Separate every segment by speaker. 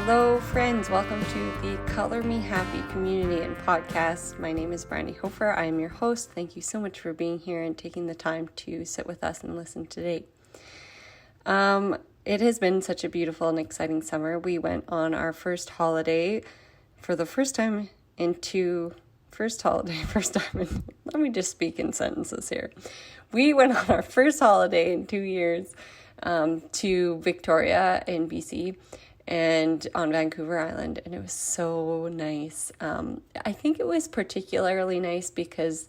Speaker 1: Hello friends, welcome to the Color Me Happy community and podcast. My name is Brandy Hofer. I am your host. Thank you so much for being here and taking the time to sit with us and listen today. It has been such a beautiful and exciting summer. We went on our first holiday for the first time let me just speak in sentences here. We went on our first holiday in 2 years to Victoria in BC and on Vancouver Island, and it was so nice. I think it was particularly nice because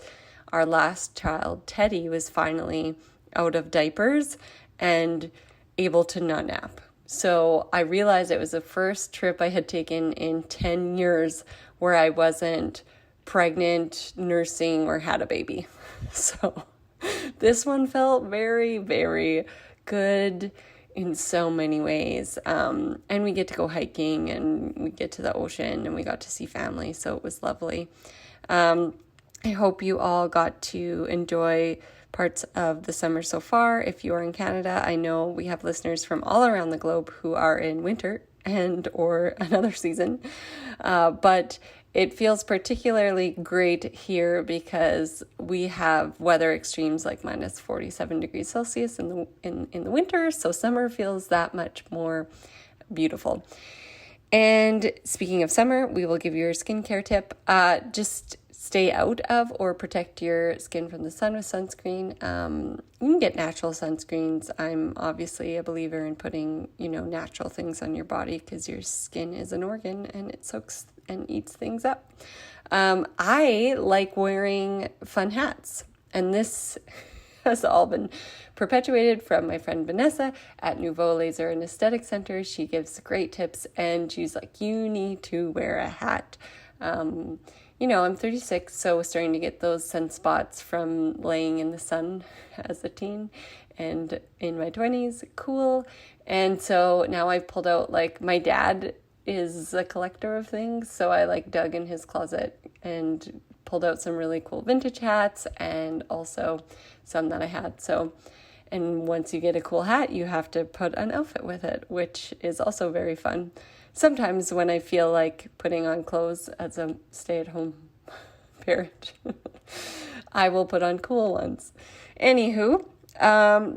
Speaker 1: our last child, Teddy, was finally out of diapers and able to not nap. So I realized it was the first trip I had taken in 10 years where I wasn't pregnant, nursing, or had a baby. So this one felt very, very good in so many ways. And we get to go hiking and we get to the ocean and we got to see family. So it was lovely. I hope you all got to enjoy parts of the summer so far. If you are in Canada, I know we have listeners from all around the globe who are in winter and or another season. But it feels particularly great here because we have weather extremes like minus 47 degrees Celsius in the winter, so summer feels that much more beautiful. And speaking of summer, we will give you your skincare tip. Just stay out of or protect your skin from the sun with sunscreen. You can get natural sunscreens. I'm obviously a believer in putting, natural things on your body because your skin is an organ and it soaks and eats things up. I like wearing fun hats, and this has all been perpetuated from my friend Vanessa at Nouveau Laser and Aesthetic Center. She gives great tips, and she's like, you need to wear a hat. I'm 36, so starting to get those sunspots from laying in the sun as a teen, and in my 20s, cool. And so now I've pulled out, my dad is a collector of things, so I dug in his closet and pulled out some really cool vintage hats and also some that I had. And once you get a cool hat, you have to put an outfit with it, which is also very fun. Sometimes when I feel like putting on clothes as a stay-at-home parent, I will put on cool ones. Anywho,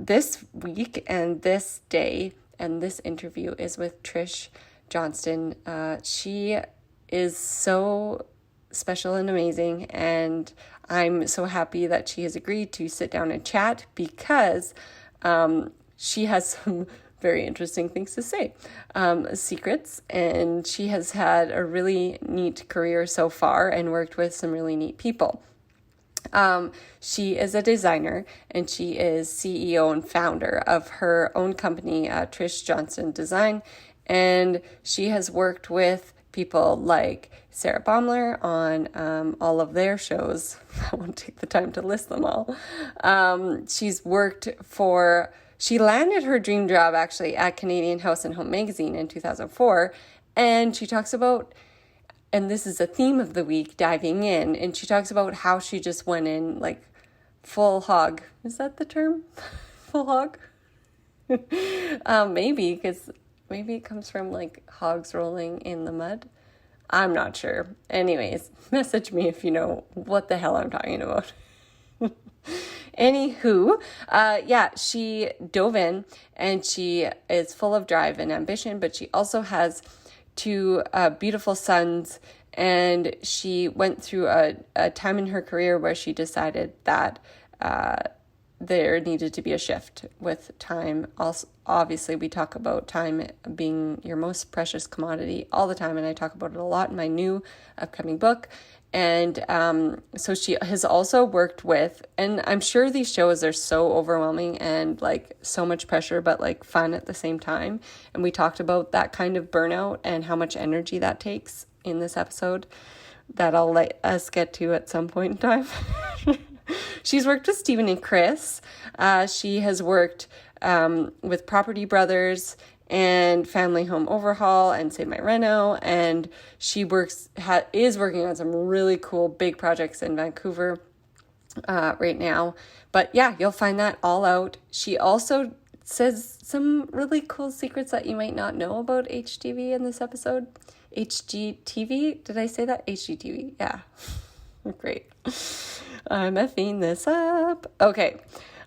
Speaker 1: this week and this day and this interview is with Trish Johnston. She is so special and amazing, and I'm so happy that she has agreed to sit down and chat because she has some very interesting things to say, secrets, and she has had a really neat career so far and worked with some really neat people. She is a designer, and she is CEO and founder of her own company, Trish Johnston Design, and she has worked with people like Sarah Baeumler on all of their shows. I won't take the time to list them all. She landed her dream job actually at Canadian House and Home magazine in 2004. And she talks about, and this is a theme of the week, diving in. And she talks about how she just went in full hog. Is that the term? Full hog? Maybe, because maybe it comes from hogs rolling in the mud. I'm not sure. Anyways, message me if you know what the hell I'm talking about. Anywho, she dove in and she is full of drive and ambition, but she also has two beautiful sons, and she went through a time in her career where she decided that there needed to be a shift with time. Also, obviously, we talk about time being your most precious commodity all the time, and I talk about it a lot in my new upcoming book. And so she has also worked with, and I'm sure these shows are so overwhelming and so much pressure, but fun at the same time. And we talked about that kind of burnout and how much energy that takes in this episode that I'll let us get to at some point in time. She's worked with Stephen and Chris. She has worked with Property Brothers and Family Home Overhaul and Save My Reno, and she is working on some really cool big projects in Vancouver right now. But yeah, you'll find that all out. She also says some really cool secrets that you might not know about HGTV in this episode. HGTV? Did I say that? HGTV. Yeah. Great. I'm effing this up. Okay.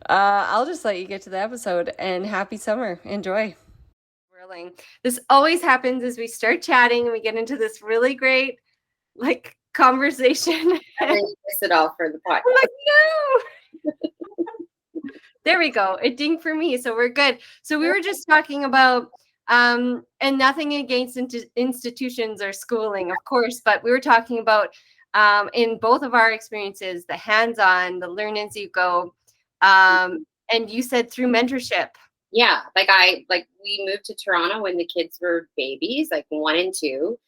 Speaker 1: I'll just let you get to the episode, and happy summer. Enjoy. This always happens as we start chatting and we get into this really great conversation.
Speaker 2: And then you miss it all for the podcast.
Speaker 1: I'm like, no. There we go. It dinged for me, so we're good. So we were just talking about, and nothing against institutions or schooling, of course, but we were talking about, in both of our experiences, the hands-on, the learn as you go, and you said through mentorship.
Speaker 2: Yeah, we moved to Toronto when the kids were babies, 1 and 2,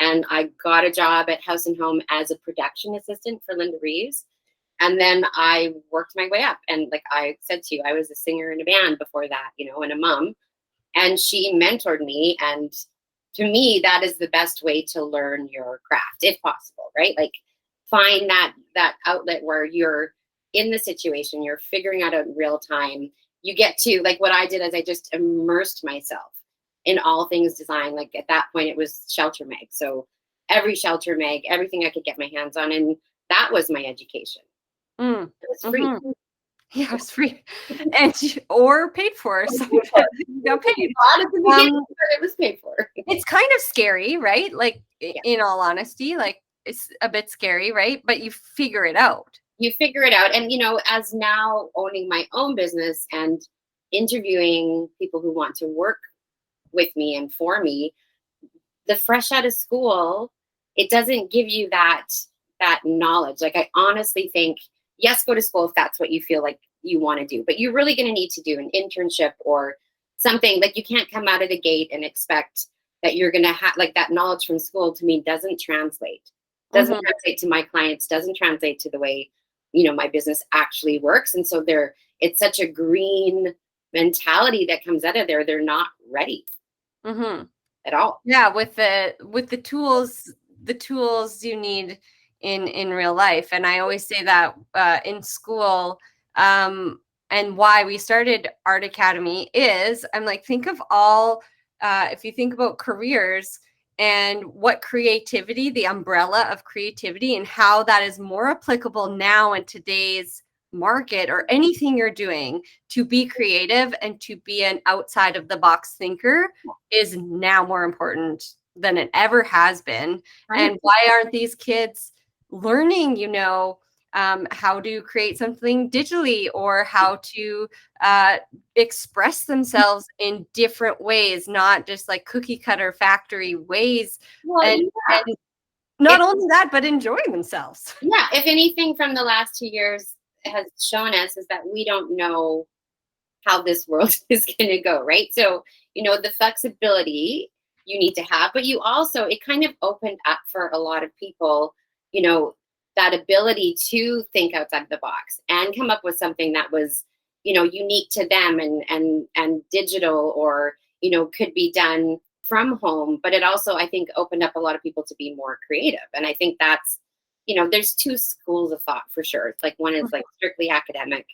Speaker 2: and I got a job at House and Home as a production assistant for Linda Reeves. And then I worked my way up. And like I said to you, I was a singer in a band before that, and a mom. And she mentored me. And to me, that is the best way to learn your craft, if possible, right? Find that outlet where you're in the situation, you're figuring out in real time. You get to, what I did is I just immersed myself in all things design. At that point, it was shelter mag. So every shelter mag, everything I could get my hands on. And that was my education. It was free.
Speaker 1: Mm-hmm. Yeah, it was free, or paid for. So you got paid.
Speaker 2: At the beginning, but it was paid for.
Speaker 1: It's kind of scary, right? In all honesty, it's a bit scary, right? But you figure it out.
Speaker 2: You figure it out, and as now owning my own business and interviewing people who want to work with me and for me, the fresh out of school, it doesn't give you that knowledge. I honestly think, yes, go to school if that's what you feel like you want to do, but you're really going to need to do an internship or something. You can't come out of the gate and expect that you're going to have that knowledge from school. To me, doesn't translate to my clients, doesn't translate to the way, my business actually works. And so it's such a green mentality that comes out of there. They're not ready at all.
Speaker 1: Yeah. With the tools you need in real life. And I always say that in school, and why we started Art Academy is, I'm think of all, if you think about careers and what creativity, the umbrella of creativity, and how that is more applicable now in today's market or anything you're doing, to be creative and to be an outside of the box thinker is now more important than it ever has been. Right. And why aren't these kids learning, how to create something digitally, or how to express themselves in different ways, not just cookie cutter factory ways. Well, and not only that, but enjoying themselves.
Speaker 2: Yeah. If anything from the last 2 years has shown us is that we don't know how this world is going to go. Right. So, the flexibility you need to have, but you also, it kind of opened up for a lot of people, that ability to think outside the box and come up with something that was, unique to them and digital, or, could be done from home. But it also, I think, opened up a lot of people to be more creative. And I think that's, there's two schools of thought for sure. It's one is strictly academic.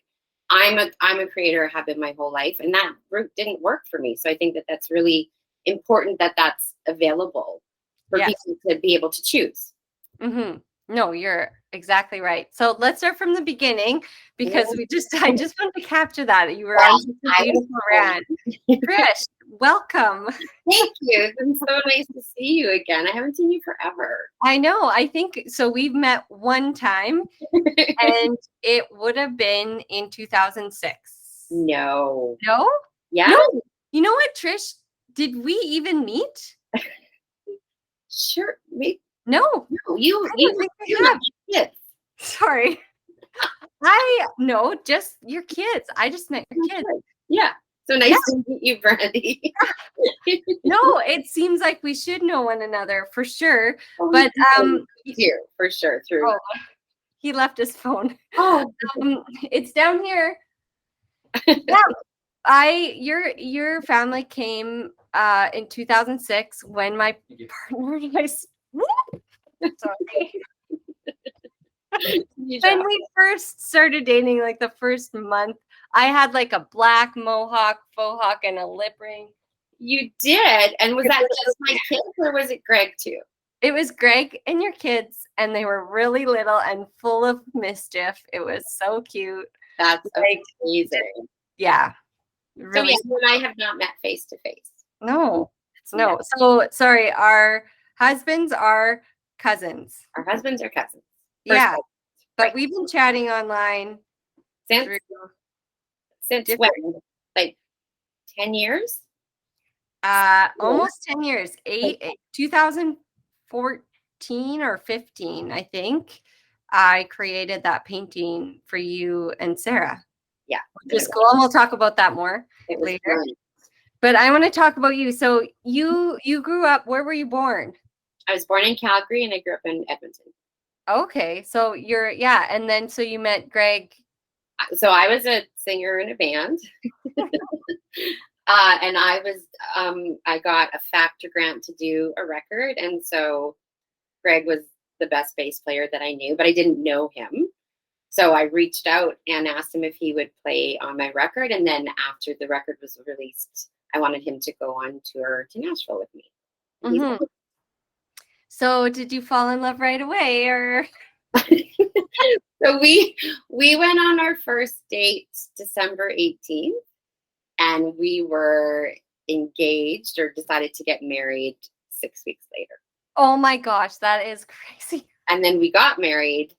Speaker 2: I'm a creator, have been my whole life, and that route didn't work for me. So I think that that's really important, that that's available for people to be able to choose.
Speaker 1: Mm-hmm. No, you're exactly right. So let's start from the beginning, because I just want to capture that. You were on such a beautiful rant. Trish, welcome.
Speaker 2: Thank you. It's been so nice to see you again. I haven't seen you forever.
Speaker 1: I know. I think so. We've met one time, and it would have been in 2006.
Speaker 2: No.
Speaker 1: No?
Speaker 2: Yeah.
Speaker 1: No. You know what, Trish? Did we even meet?
Speaker 2: Sure.
Speaker 1: No,
Speaker 2: you kids.
Speaker 1: Sorry. No, just your kids. I just met your kids.
Speaker 2: Yeah. So nice to meet you, Brandy.
Speaker 1: No, it seems like we should know one another for sure. But
Speaker 2: here for sure through.
Speaker 1: Oh, he left his phone.
Speaker 2: Oh,
Speaker 1: it's down here. Yeah. Your family came in 2006 when my partner and I. Sorry. When we first started dating, like the first month, I had like a black mohawk, faux hawk, and a lip ring.
Speaker 2: You did? And was that just my kids or was it Greg too?
Speaker 1: It was Greg and your kids, and they were really little and full of mischief. It was so cute.
Speaker 2: That's amazing.
Speaker 1: Yeah.
Speaker 2: Really. So you and I have not met face to face.
Speaker 1: No. So sorry, our husbands are cousins.
Speaker 2: Our husbands are cousins.
Speaker 1: Yeah. But we've been chatting online
Speaker 2: since when? Like 10 years?
Speaker 1: Almost 10 years. 2014 or 15, I think. I created that painting for you and Sarah.
Speaker 2: Yeah.
Speaker 1: Which is cool. And we'll talk about that more later. Brilliant. But I want to talk about you. So you grew up, where were you born?
Speaker 2: I was born in Calgary and I grew up in Edmonton.
Speaker 1: Okay. So and then so you met Greg.
Speaker 2: So I was a singer in a band. And I got a factor grant to do a record. And so Greg was the best bass player that I knew, but I didn't know him. So I reached out and asked him if he would play on my record. And then after the record was released, I wanted him to go on tour to Nashville with me.
Speaker 1: Mm-hmm. So did you fall in love right away, or?
Speaker 2: So we went on our first date December 18th, and we were engaged or decided to get married 6 weeks later.
Speaker 1: Oh my gosh, that is crazy.
Speaker 2: And then we got married.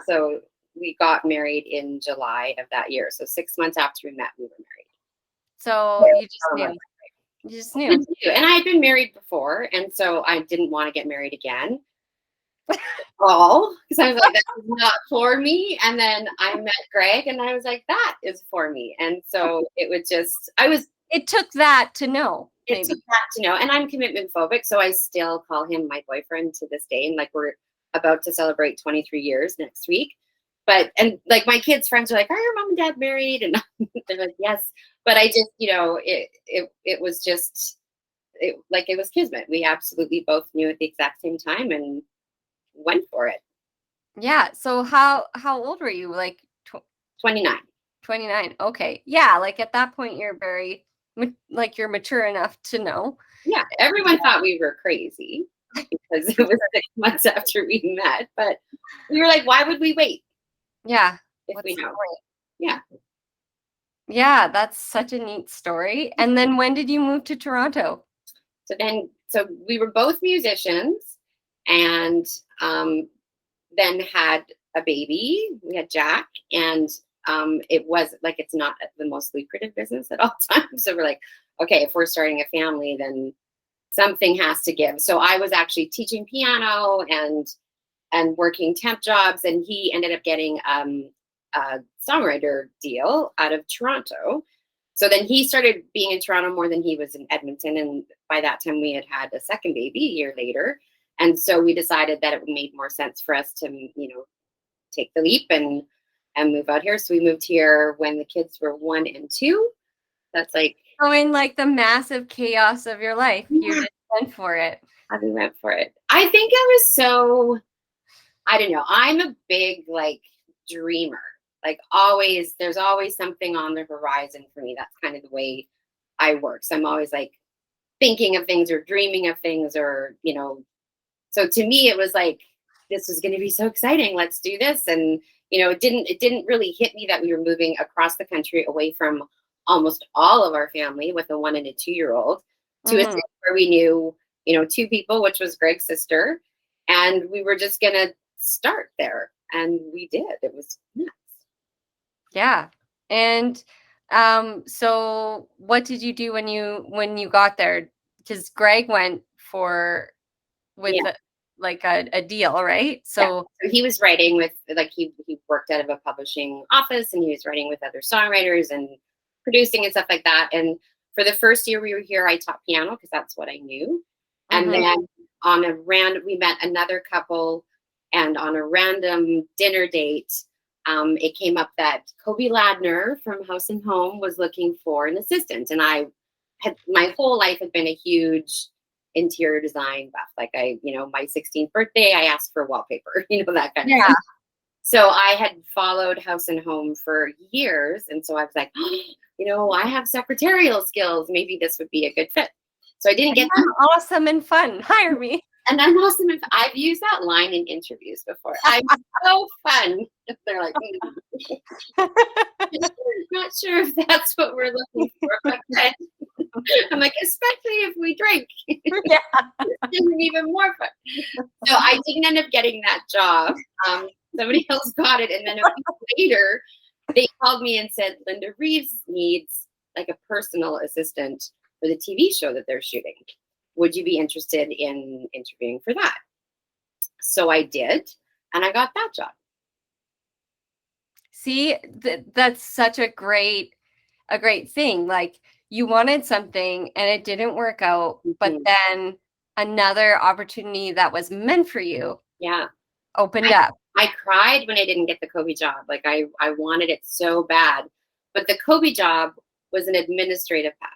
Speaker 2: So we got married in July of that year. So 6 months after we met, we were married.
Speaker 1: So you just knew. You just knew.
Speaker 2: And I had been married before, and so I didn't want to get married again. Because I was like, that is not for me. And then I met Greg, and I was like, that is for me. And so it took
Speaker 1: that to know.
Speaker 2: It took that to know. And I'm commitment phobic, so I still call him my boyfriend to this day. And like, we're about to celebrate 23 years next week. And like, my kids' friends are like, are your mom and dad married? And they're like, yes. But I just, it was just, it was kismet. We absolutely both knew at the exact same time and went for it.
Speaker 1: Yeah. So how old were you? Like
Speaker 2: 29.
Speaker 1: 29. Okay. Yeah. Like at that point, you're very, like, you're mature enough to know.
Speaker 2: Yeah. Everyone thought we were crazy because it was 6 months after we met, but we were like, why would we wait?
Speaker 1: Yeah.
Speaker 2: If we know. Yeah.
Speaker 1: Yeah. That's such a neat story. And then when did you move to Toronto?
Speaker 2: So we were both musicians, and then had a baby. We had Jack, and it was like, it's not the most lucrative business at all times. So we're like, okay, if we're starting a family, then something has to give. So I was actually teaching piano and working temp jobs, and he ended up getting a songwriter deal out of Toronto. So then he started being in Toronto more than he was in Edmonton. And by that time we had a second baby a year later. And so we decided that it made more sense for us to, take the leap and move out here. So we moved here when the kids were 1 and 2. That's like,
Speaker 1: in like the massive chaos of your life, you just went for it.
Speaker 2: We went for it. I think I was so, I don't know. I'm a big dreamer. Like, always, there's always something on the horizon for me. That's kind of the way I work. So I'm always like thinking of things or dreaming of things, or, so to me, it was like, this was going to be so exciting. Let's do this. And, it didn't really hit me that we were moving across the country away from almost all of our family with a 1 and a 2-year-old to a city where we knew, 2 people, which was Greg's sister. And we were just going to start there. And we did. It was nuts. Yeah.
Speaker 1: And so what did you do when you got there? Because Greg went with a deal, right? So
Speaker 2: he was writing with, he worked out of a publishing office, and he was writing with other songwriters and producing and stuff like that. And for the first year we were here, I taught piano because that's what I knew. And then we met another couple, and on a random dinner date, it came up that Kobe Ladner from House and Home was looking for an assistant. And my whole life had been a huge interior design buff. Like, my 16th birthday, I asked for wallpaper, that kind of stuff. So I had followed House and Home for years. And so I was like, I have secretarial skills. Maybe this would be a good fit. So I didn't get
Speaker 1: I'm awesome and fun. Hire me.
Speaker 2: And I'm awesome. I've used that line in interviews before. I'm so fun. They're like, not sure if that's what we're looking for. But I'm like, especially if we drink.
Speaker 1: Yeah.
Speaker 2: It's even more fun. So I didn't end up getting that job. Somebody else got it. And then a week later, they called me and said, Linda Reeves needs like a personal assistant for the TV show that they're shooting. Would you be interested in interviewing for that? So I did, and I got that job.
Speaker 1: See, that's such a great thing. Like, you wanted something and it didn't work out, but then another opportunity that was meant for you opened up.
Speaker 2: I cried when I didn't get the Kobe job. Like, I wanted it so bad, but the Kobe job was an administrative path.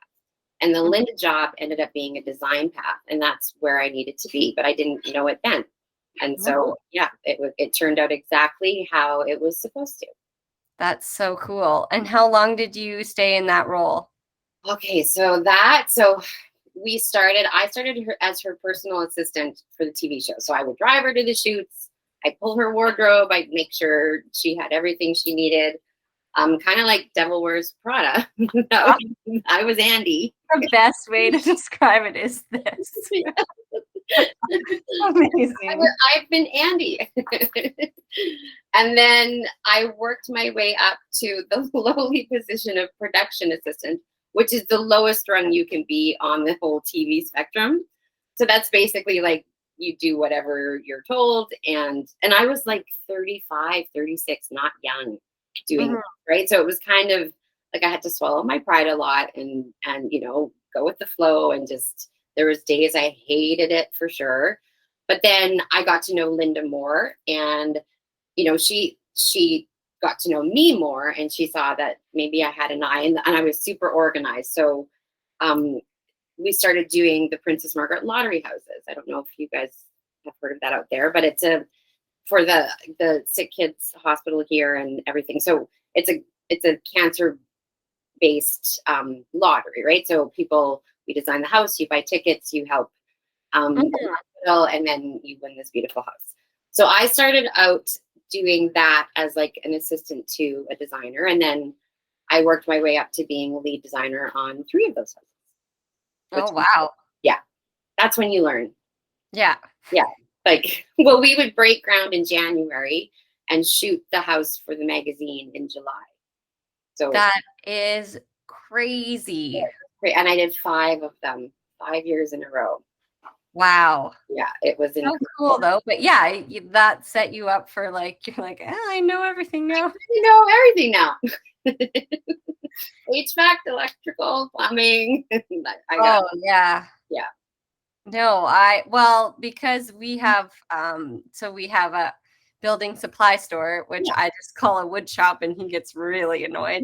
Speaker 2: And the Linda job ended up being a design path, and that's where I needed to be, but I didn't know it then. And so, it turned out exactly how it was supposed to.
Speaker 1: That's so cool. And how long did you stay in that role?
Speaker 2: Okay, so I started her as her personal assistant for the TV show. So I would drive her to the shoots. I'd pull her wardrobe. I'd make sure she had everything she needed. Kind of like Devil Wears Prada. I was Andy.
Speaker 1: The best way to describe it is this. Amazing.
Speaker 2: I've been Andy. And then I worked my way up to the lowly position of production assistant, which is the lowest rung you can be on the whole TV spectrum. So that's basically like you do whatever you're told. And I was like 35, 36, not young, doing that, right? So it was kind of like I had to swallow my pride a lot and go with the flow, and just there was days I hated it for sure. But then I got to know Linda more, and she got to know me more, and she saw that maybe I had an eye, and I was super organized. So we started doing the Princess Margaret lottery houses. I don't know if you guys have heard of that out there, but it's for the sick kids hospital here and everything. So it's a cancer based lottery, right? So we design the house, you buy tickets, you help the hospital, and then you win this beautiful house. So I started out doing that as like an assistant to a designer, and then I worked my way up to being a lead designer on 3 of those houses.
Speaker 1: Oh, wow.
Speaker 2: Yeah. That's when you learn.
Speaker 1: Yeah.
Speaker 2: Yeah. Like, well, we would break ground in January and shoot the house for the magazine in July. So
Speaker 1: that is crazy.
Speaker 2: And I did 5 of them, 5 years in a row.
Speaker 1: Wow.
Speaker 2: Yeah, it was
Speaker 1: so cool though. But yeah, that set you up for like, you're like, I know everything now.
Speaker 2: I know everything now. HVAC, electrical, plumbing.
Speaker 1: Yeah. No, because we have we have a building supply store, which I just call a wood shop, and he gets really annoyed.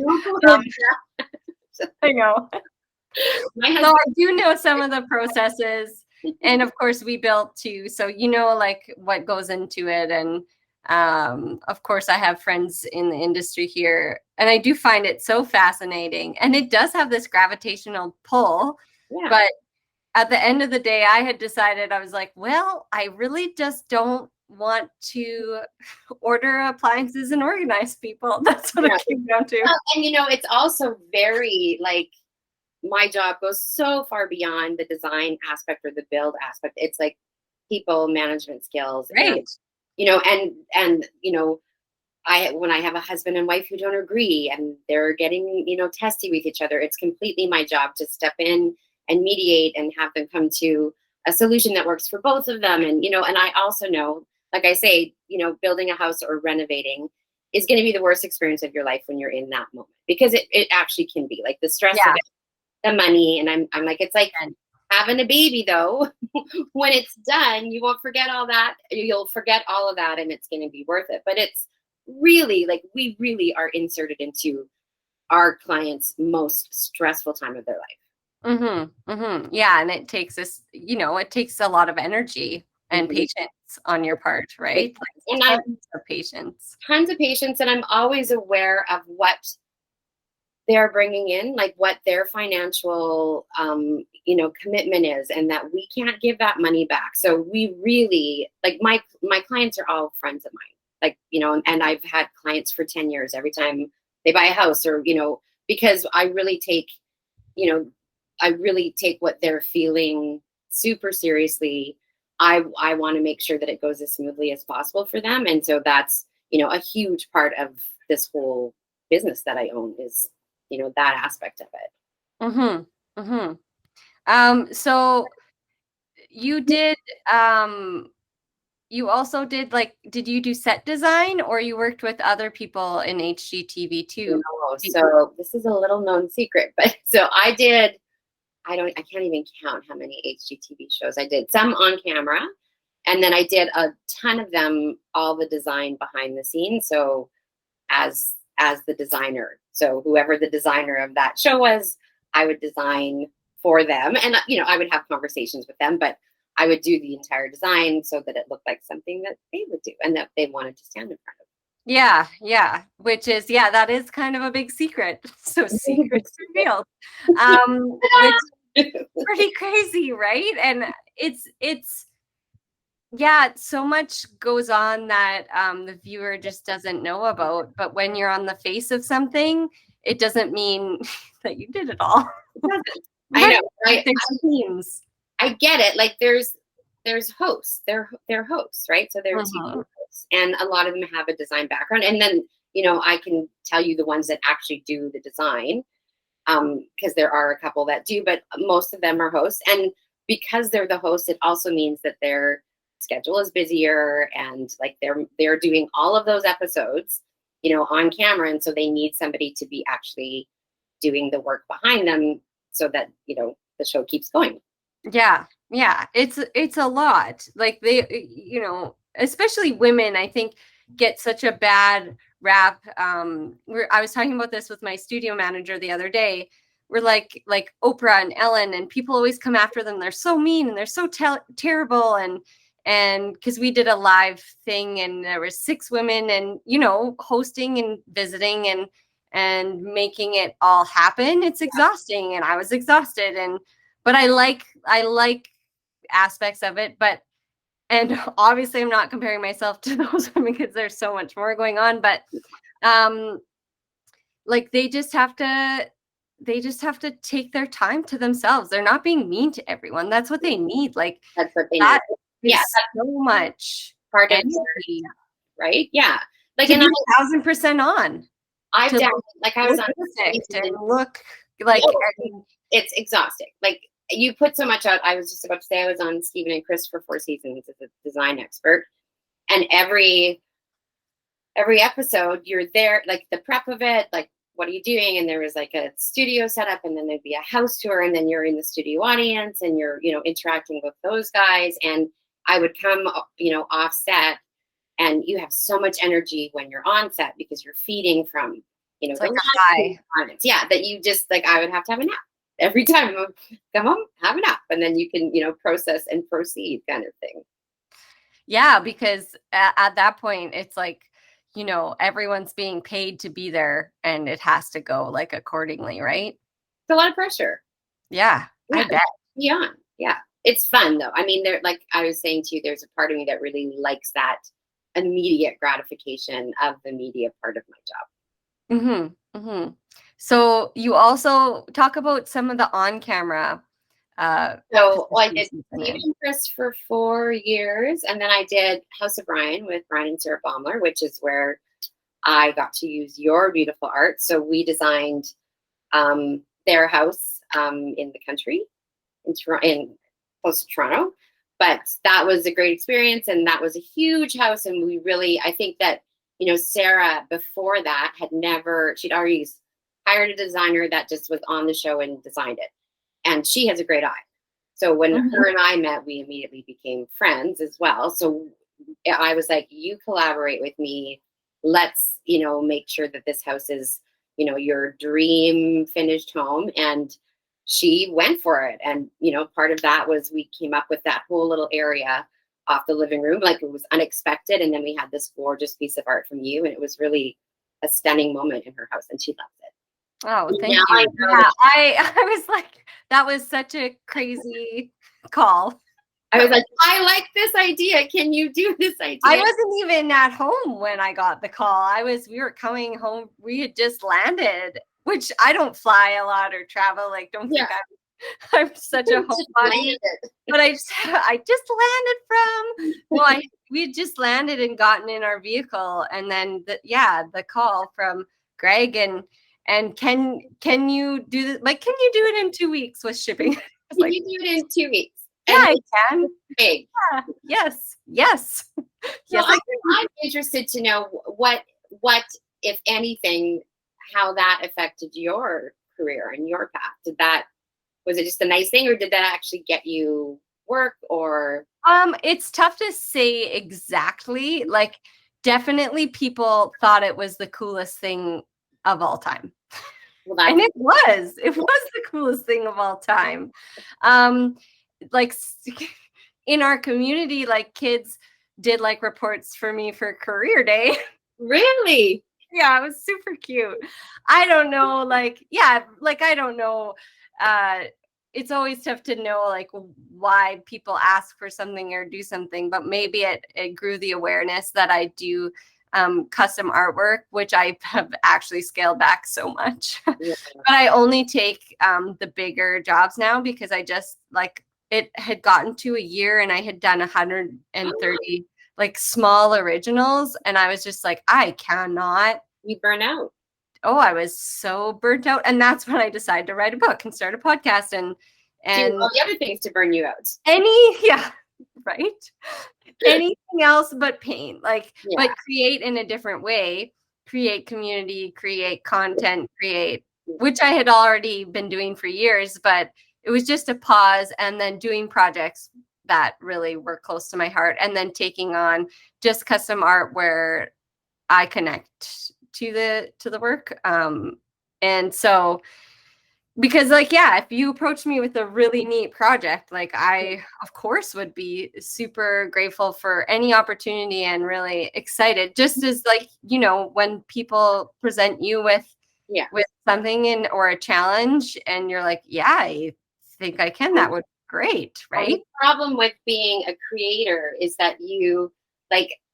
Speaker 1: I know. So I do know some of the processes, and of course we built too, so like what goes into it. And of course I have friends in the industry here, and I do find it so fascinating, and it does have this gravitational pull. But at the end of the day, I had decided, I was like, well, I really just don't want to order appliances and organize people. That's what it came down to.
Speaker 2: Well, and it's also very like, my job goes so far beyond the design aspect or the build aspect. It's like people management skills,
Speaker 1: right?
Speaker 2: And when I have a husband and wife who don't agree and they're getting testy with each other, it's completely my job to step in and mediate and have them come to a solution that works for both of them. And and I also know, like I say, building a house or renovating is going to be the worst experience of your life when you're in that moment, because it actually can be like the stress of it, the money. And I'm like, it's like having a baby though. When it's done, you won't forget all that. You'll forget all of that, and it's going to be worth it. But it's really like, we really are inserted into our clients' most stressful time of their life.
Speaker 1: Yeah, and it takes this, it takes a lot of energy and patience on your part, right?
Speaker 2: And
Speaker 1: Like tons of patience.
Speaker 2: Tons of patience, and I'm always aware of what they're bringing in, like what their financial, commitment is, and that we can't give that money back. So we really, like, my clients are all friends of mine, like, and I've had clients for 10 years every time they buy a house, or, because I really take, what they're feeling super seriously. I want to make sure that it goes as smoothly as possible for them. And so that's, a huge part of this whole business that I own is, that aspect of it.
Speaker 1: So you did, you also did, like, did you do set design, or you worked with other people in HGTV too?
Speaker 2: No, so this is a little known secret, but so I can't even count how many HGTV shows I did. Some on camera, and then I did a ton of them, all the design behind the scenes. So as the designer, so whoever the designer of that show was, I would design for them, and I would have conversations with them, but I would do the entire design so that it looked like something that they would do and that they wanted to stand in front of.
Speaker 1: Yeah, which is, that is kind of a big secret. So secrets revealed, which is pretty crazy, right? And it's so much goes on that the viewer just doesn't know about. But when you're on the face of something, it doesn't mean that you did it all.
Speaker 2: I know. I get it. Like there's hosts. They're hosts, right? So they're TV hosts, and a lot of them have a design background. And then I can tell you the ones that actually do the design, because there are a couple that do, but most of them are hosts. And because they're the hosts, it also means that their schedule is busier, and like they're doing all of those episodes, on camera, and so they need somebody to be actually doing the work behind them so that the show keeps going.
Speaker 1: Yeah, it's a lot. Like they, especially women, I think, get such a bad rap. I was talking about this with my studio manager the other day. We're like Oprah and Ellen, and people always come after them. They're so mean and they're so terrible, and because we did a live thing and there was 6 women, and hosting and visiting and making it all happen. It's exhausting, and I was exhausted, but I like aspects of it, and obviously I'm not comparing myself to those women because there's so much more going on, but like they just have to take their time to themselves. They're not being mean to everyone. That's what they need. Like
Speaker 2: that's what they need.
Speaker 1: Yeah, so much
Speaker 2: part of energy, right? Yeah, like,
Speaker 1: and 1,000% on.
Speaker 2: I've done, like, I was on
Speaker 1: and look like
Speaker 2: it's exhausting. Like, you put so much out. I was just about to say I was on Stephen and Chris for 4 seasons as a design expert, and every episode you're there, like the prep of it, like what are you doing? And there was like a studio setup, and then there'd be a house tour, and then you're in the studio audience, and you're interacting with those guys. And I would come off set, and you have so much energy when you're on set because you're feeding from
Speaker 1: it's like a high.
Speaker 2: Yeah, that you just, like, I would have to have a nap every time. Come home, have a nap, and then you can process and proceed, kind of thing.
Speaker 1: Yeah, because at that point it's like everyone's being paid to be there, and it has to go like accordingly, right?
Speaker 2: It's a lot of pressure.
Speaker 1: Yeah, I bet.
Speaker 2: Beyond. Yeah, it's fun though. I mean, like I was saying to you, there's a part of me that really likes that immediate gratification of the media part of my job.
Speaker 1: So you also talk about some of the on-camera.
Speaker 2: So I did Stephen and Chris for 4 years, and then I did House of Bryan with Bryan and Sarah Baeumler, which is where I got to use your beautiful art. So we designed their house in the country, in close to Toronto. But that was a great experience, and that was a huge house. And we really, I think that Sarah before that she'd already hired a designer that just was on the show and designed it. And she has a great eye. So when her and I met, we immediately became friends as well. So I was like, you collaborate with me. Let's, make sure that this house is, your dream finished home. And she went for it. And, part of that was we came up with that whole little area off the living room. Like, it was unexpected. And then we had this gorgeous piece of art from you, and it was really a stunning moment in her house, and she loved it.
Speaker 1: Oh, thank
Speaker 2: Now
Speaker 1: you.
Speaker 2: I know
Speaker 1: Yeah, I was like, that was such a crazy call.
Speaker 2: I was like, I like this idea. Can you do this idea?
Speaker 1: I wasn't even at home when I got the call. We were coming home. We had just landed, which I don't fly a lot or travel. Like, don't think I'm such a homebody. But I just landed from, well, we had just landed and gotten in our vehicle. And then the call from Greg and can you do this? Like, can you do it in 2 weeks with shipping?
Speaker 2: Can you do it in 2 weeks?
Speaker 1: Yeah, I can.
Speaker 2: Big.
Speaker 1: Yeah. Yes. Yes.
Speaker 2: Yes, I'm interested to know what, if anything, how that affected your career and your path. Was it just a nice thing, or did that actually get you work? Or
Speaker 1: it's tough to say exactly. Like, definitely people thought it was the coolest thing of all time. And it was the coolest thing of all time. Like, in our community, like, kids did like reports for me for career day.
Speaker 2: Really?
Speaker 1: Yeah, it was super cute. I don't know, like, yeah, like, I don't know. It's always tough to know, like, why people ask for something or do something, but maybe it grew the awareness that I do custom artwork, which I have actually scaled back so much.
Speaker 2: Yeah.
Speaker 1: But I only take the bigger jobs now, because I just, like, it had gotten to a year and I had done 130 like small originals, and I was just like, I cannot.
Speaker 2: You burn out.
Speaker 1: Oh, I was so burnt out. And that's when I decided to write a book and start a podcast and
Speaker 2: do all the other things to burn you out.
Speaker 1: Right. Anything else but paint, like, but create in a different way, create community, create content, which I had already been doing for years, but it was just a pause, and then doing projects that really were close to my heart, and then taking on just custom art where I connect to the work. And so, because, like, yeah, if you approach me with a really neat project, like, I of course would be super grateful for any opportunity and really excited, just as, like, when people present you with something or a challenge, and you're like, yeah, I think I can, that would be great, right?
Speaker 2: The problem with being a creator is that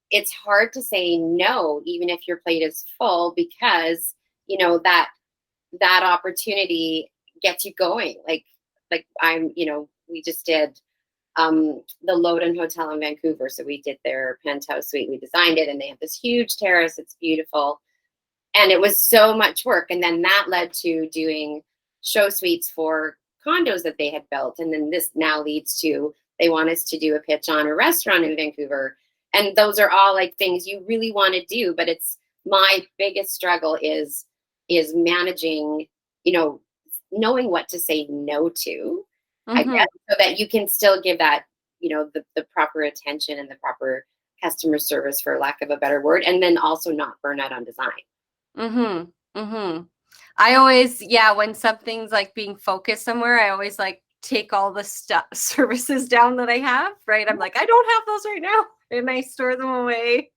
Speaker 2: it's hard to say no, even if your plate is full, because that opportunity gets you going. Like we just did the Loden Hotel in Vancouver. So we did their penthouse suite. We designed it, and they have this huge terrace. It's beautiful. And it was so much work. And then that led to doing show suites for condos that they had built. And then this now leads to, they want us to do a pitch on a restaurant in Vancouver. And those are all like things you really want to do. But it's my biggest struggle is managing, knowing what to say no to, I guess, so that you can still give that, the proper attention and the proper customer service, for lack of a better word, and then also not burn out on design.
Speaker 1: I always, when something's like being focused somewhere, I always like take all the services down that I have, right? I'm like, I don't have those right now, and I store them away.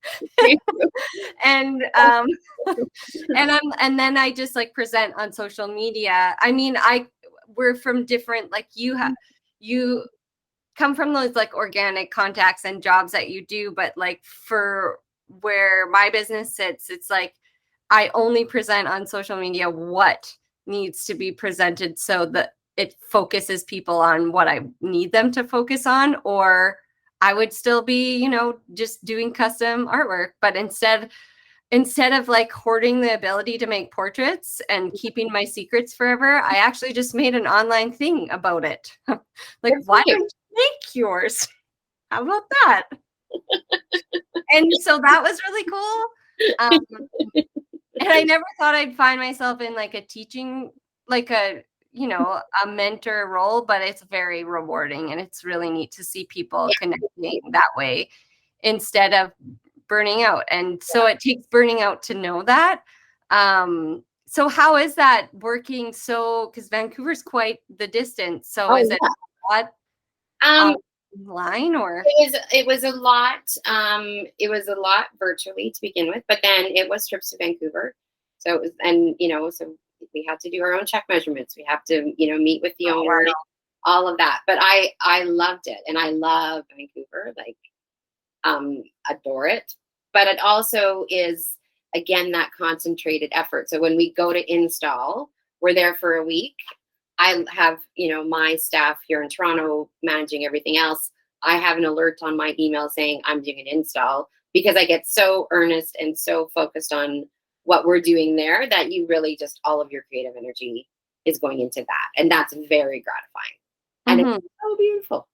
Speaker 1: and and then I just like present on social media. I mean, we're from different, like, you come from those like organic contacts and jobs that you do, but like for where my business sits, it's like I only present on social media what needs to be presented, so that it focuses people on what I need them to focus on, or I would still be, just doing custom artwork. But instead of like hoarding the ability to make portraits and keeping my secrets forever, I actually just made an online thing about it. Like, why don't you make yours? How about that? And so that was really cool. And I never thought I'd find myself in like a teaching, like a mentor role, but it's very rewarding, and it's really neat to see people connecting that way instead of burning out. And so it takes burning out to know that. So how is that working? So, because Vancouver's quite the distance. So is it what? online or?
Speaker 2: It was a lot. It was a lot virtually to begin with, but then it was trips to Vancouver. So it was, and so we had to do our own check measurements. We have to, meet with the
Speaker 1: Oh,
Speaker 2: owner,
Speaker 1: wow.
Speaker 2: all of that. But I loved it, and I love Vancouver. Like, adore it. But it also is, again, that concentrated effort. So when we go to install, we're there for a week. I have, my staff here in Toronto managing everything else. I have an alert on my email saying I'm doing an install, because I get so earnest and so focused on what we're doing there that you really just, all of your creative energy is going into that. And that's very gratifying. And it's so beautiful.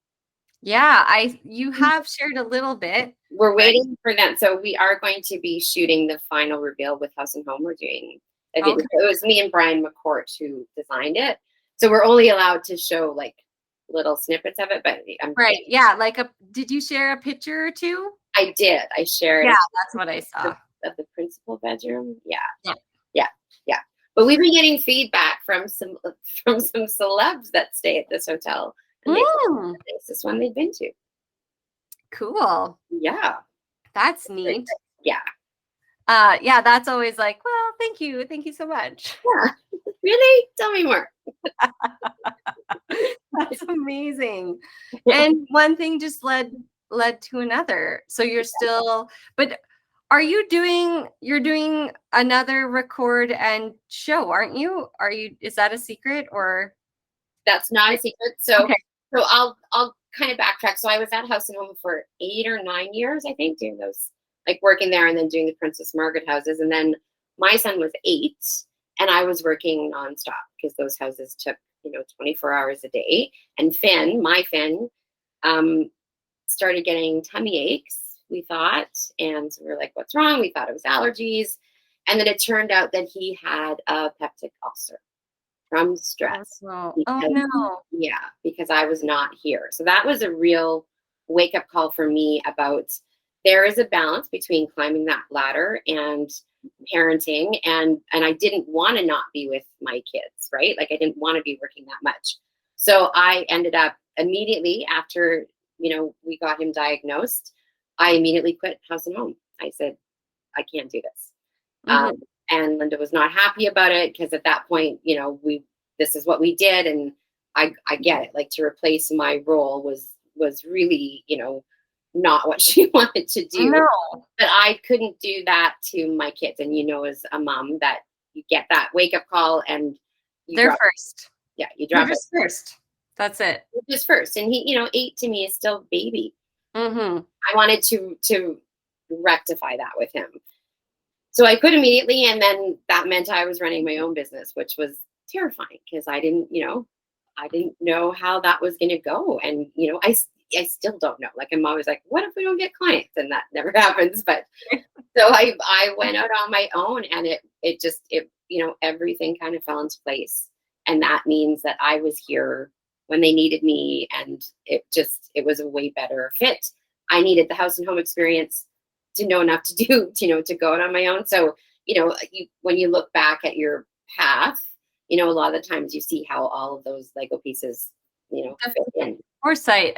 Speaker 1: Yeah, you have shared a little bit.
Speaker 2: We're waiting for them. So we are going to be shooting the final reveal with House and Home. We're doing a video.
Speaker 1: Okay.
Speaker 2: It was me and Brian McCourt who designed it. So we're only allowed to show like little snippets of it, but
Speaker 1: Right. Yeah. Like did you share a picture or two?
Speaker 2: I did. I shared.
Speaker 1: Yeah, that's what I saw.
Speaker 2: Of the principal bedroom. Yeah.
Speaker 1: Yeah.
Speaker 2: Yeah. Yeah. But we've been getting feedback from some celebs that stay at this hotel. And it's this one they've been to.
Speaker 1: Cool.
Speaker 2: Yeah.
Speaker 1: That's neat.
Speaker 2: Yeah.
Speaker 1: Yeah, that's always like, well, thank you. Thank you so much.
Speaker 2: Yeah. Really? Tell me more.
Speaker 1: That's amazing. And one thing just led to another. So you're still, but you're doing another record and show, aren't you? Is that a secret or?
Speaker 2: That's not a secret. So,
Speaker 1: okay.
Speaker 2: So I'll kind of backtrack. So I was at House and Home for 8 or 9 years, I think, doing those, like working there and then doing the Princess Margaret houses. And then my son was 8 and I was working nonstop because those houses took, 24 hours a day. And my Finn, started getting tummy aches, we thought. And we were like, what's wrong? We thought it was allergies. And then it turned out that he had a peptic ulcer from stress.
Speaker 1: Oh no.
Speaker 2: Yeah, because I was not here. So that was a real wake-up call for me about there is a balance between climbing that ladder and parenting, and I didn't want to not be with my kids, right? Like I didn't want to be working that much. So I ended up immediately after, we got him diagnosed, I immediately quit House and Home. I said, I can't do this. And Linda was not happy about it because at that point, this is what we did. And I get it. Like to replace my role was really, not what she wanted to do.
Speaker 1: No.
Speaker 2: But I couldn't do that to my kids. And, as a mom that you get that wake up call and
Speaker 1: they're first.
Speaker 2: Yeah. You drop
Speaker 1: it first. That's it.
Speaker 2: Just first. And he, 8 to me is still baby.
Speaker 1: I
Speaker 2: wanted to rectify that with him. So I quit immediately, and then that meant I was running my own business, which was terrifying because I didn't know how that was going to go. And, I still don't know. Like I'm always like, what if we don't get clients? And that never happens. But so I went out on my own, and it just everything kind of fell into place. And that means that I was here when they needed me, and it was a way better fit. I needed the House and Home experience to know enough to do, to go out on my own. So, when you look back at your path, a lot of the times you see how all of those Lego pieces, fit in.
Speaker 1: Foresight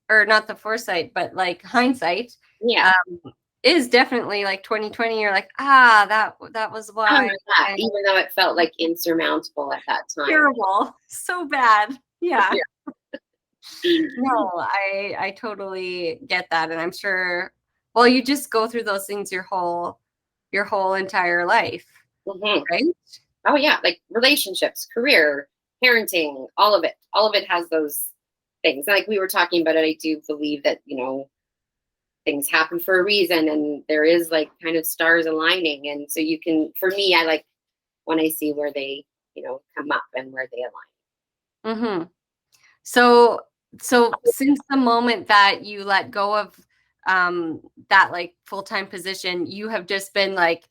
Speaker 1: or not the foresight, but like hindsight.
Speaker 2: Yeah.
Speaker 1: Is definitely like 2020. You're like, that was why.
Speaker 2: Even though it felt like insurmountable at that time.
Speaker 1: Terrible. So bad. Yeah. No, I totally get that. And I'm sure, well, you just go through those things your whole entire life, right?
Speaker 2: Oh yeah. Like relationships, career, parenting, all of it has those things. Like we were talking about it, I do believe that, things happen for a reason, and there is like kind of stars aligning. And so you can, for me, I like when I see where they, come up and where they align.
Speaker 1: So since the moment that you let go of that like full-time position, you have just been like,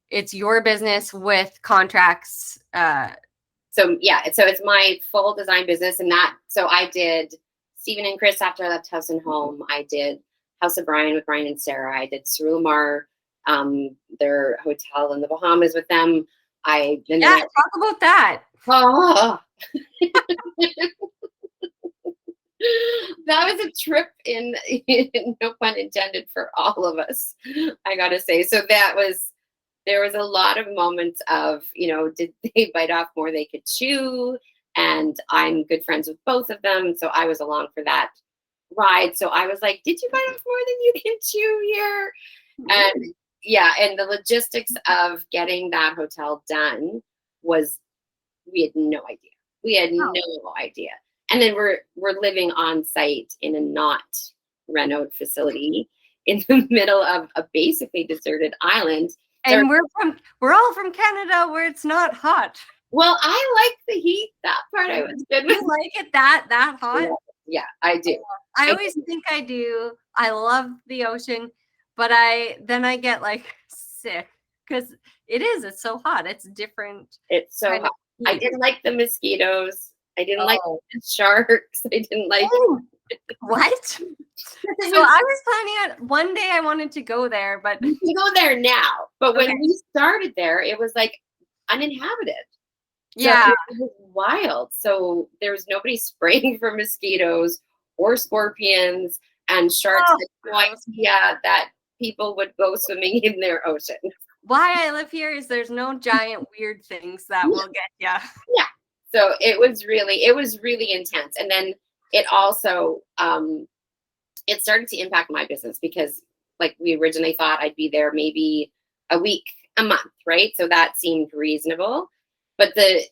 Speaker 1: it's your business with contracts.
Speaker 2: So it's my full design business, and so I did Stephen and Chris after I left House and Home. I did House of Bryan with Brian and Sarah. I did Cerulmar, their hotel in the Bahamas with them.
Speaker 1: Talk about that.
Speaker 2: Oh. That was a trip in no pun intended for all of us, I gotta say. So there was a lot of moments of, did they bite off more they could chew? And I'm good friends with both of them. So I was along for that ride. So I was like, did you bite off more than you can chew here? And yeah, and the logistics of getting that hotel done we had no idea. We had no idea. And then we're living on site in a not renoed facility in the middle of a basically deserted island.
Speaker 1: And we're all from Canada where it's not hot.
Speaker 2: Well, I like the heat. That part I was good with.
Speaker 1: You like it that hot?
Speaker 2: Yeah, I do.
Speaker 1: I always think I do. I love the ocean, but then I get like sick because it's so hot. It's different.
Speaker 2: It's so hot. I didn't like the mosquitoes. I didn't like the sharks. I didn't like
Speaker 1: what? So I was planning on one day I wanted to go there, but
Speaker 2: you can go there now. But when we started there, it was like uninhabited.
Speaker 1: Yeah,
Speaker 2: so it was wild. So there was nobody spraying for mosquitoes or scorpions, and sharks had no idea that people would go swimming in their ocean.
Speaker 1: Why I live here is there's no giant weird things that will get you.
Speaker 2: Yeah. So it was really intense. And then it also, it started to impact my business because like we originally thought I'd be there maybe a week, a month, right? So that seemed reasonable, but the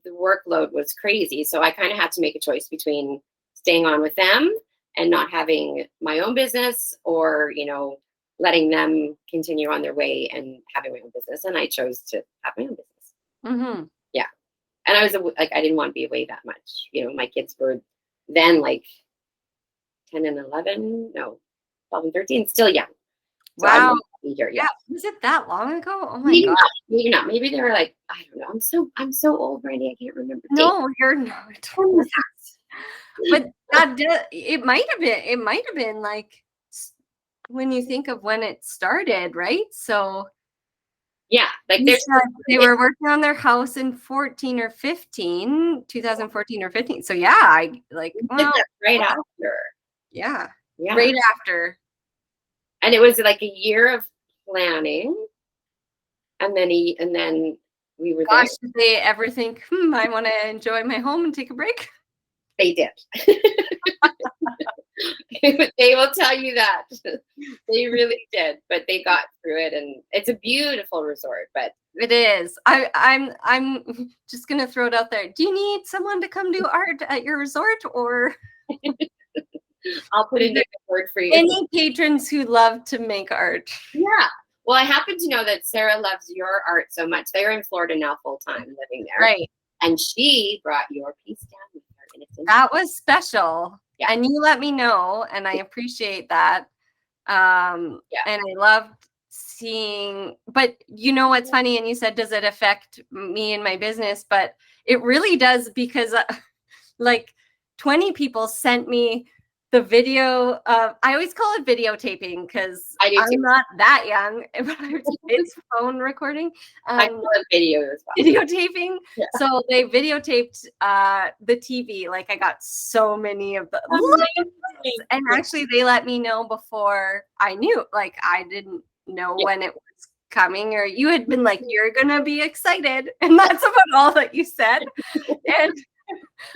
Speaker 2: workload was crazy. So I kind of had to make a choice between staying on with them and not having my own business or, letting them continue on their way and having my own business. And I chose to have my own business.
Speaker 1: Mm-hmm.
Speaker 2: Yeah. And I was like, I didn't want to be away that much. My kids were then like 10 and 11, no, 12 and 13, still young. So
Speaker 1: wow.
Speaker 2: Here, yeah.
Speaker 1: Was it that long ago? Oh my
Speaker 2: maybe
Speaker 1: God.
Speaker 2: Maybe not. Maybe they were like, I don't know. I'm so old, Brandy. I can't remember.
Speaker 1: No, you're not. But it might have been like when you think of when it started, right? So
Speaker 2: yeah, like
Speaker 1: they were working on their house in 2014 or 15. So yeah, I like
Speaker 2: right after.
Speaker 1: Yeah. Right after.
Speaker 2: And it was like a year of planning. And then we were there.
Speaker 1: Did they ever think, I want to enjoy my home and take a break?
Speaker 2: They did. They will tell you that. They really did, but they got through it, and it's a beautiful resort. But
Speaker 1: it is. I'm just gonna throw it out there. Do you need someone to come do art at your resort, or
Speaker 2: I'll put in a word for you.
Speaker 1: Any patrons who love to make art?
Speaker 2: Yeah. Well, I happen to know that Sarah loves your art so much. They're in Florida now, full time, living there.
Speaker 1: Right.
Speaker 2: And she brought your piece down with her.
Speaker 1: That was special. Yeah. And you let me know, and I appreciate that. And I loved seeing, but what's funny, and you said, does it affect me and my business? But it really does, because like 20 people sent me the video of, I always call it videotaping because I'm not that young, but it's phone recording.
Speaker 2: I call it video as well.
Speaker 1: Videotaping. Yeah. So they videotaped the TV. Like I got so many of the, and actually they let me know before I knew. Like I didn't know when it was coming, or you had been like, you're gonna be excited, and that's about all that you said. And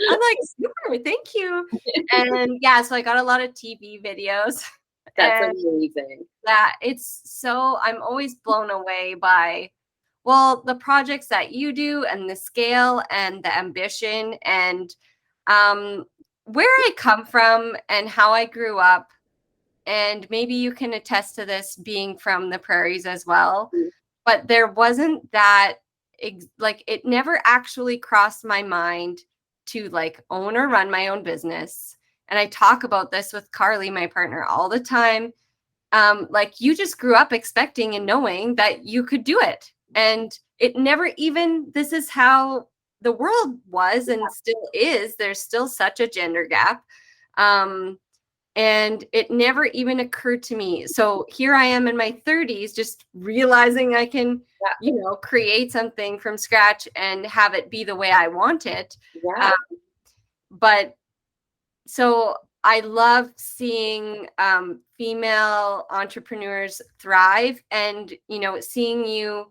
Speaker 1: I'm like, super, thank you. And so I got a lot of TV videos.
Speaker 2: That's amazing.
Speaker 1: That I'm always blown away by, the projects that you do and the scale and the ambition and where I come from and how I grew up. And maybe you can attest to this being from the prairies as well. Mm-hmm. But there wasn't that, it never actually crossed my mind to own or run my own business. And I talk about this with Carly, my partner, all the time. You just grew up expecting and knowing that you could do it. And it never even, this is how the world was and still is. There's still such a gender gap. And it never even occurred to me. So here I am in my 30s, just realizing I can, create something from scratch and have it be the way I want it.
Speaker 2: Yeah.
Speaker 1: But so I love seeing female entrepreneurs thrive, and seeing you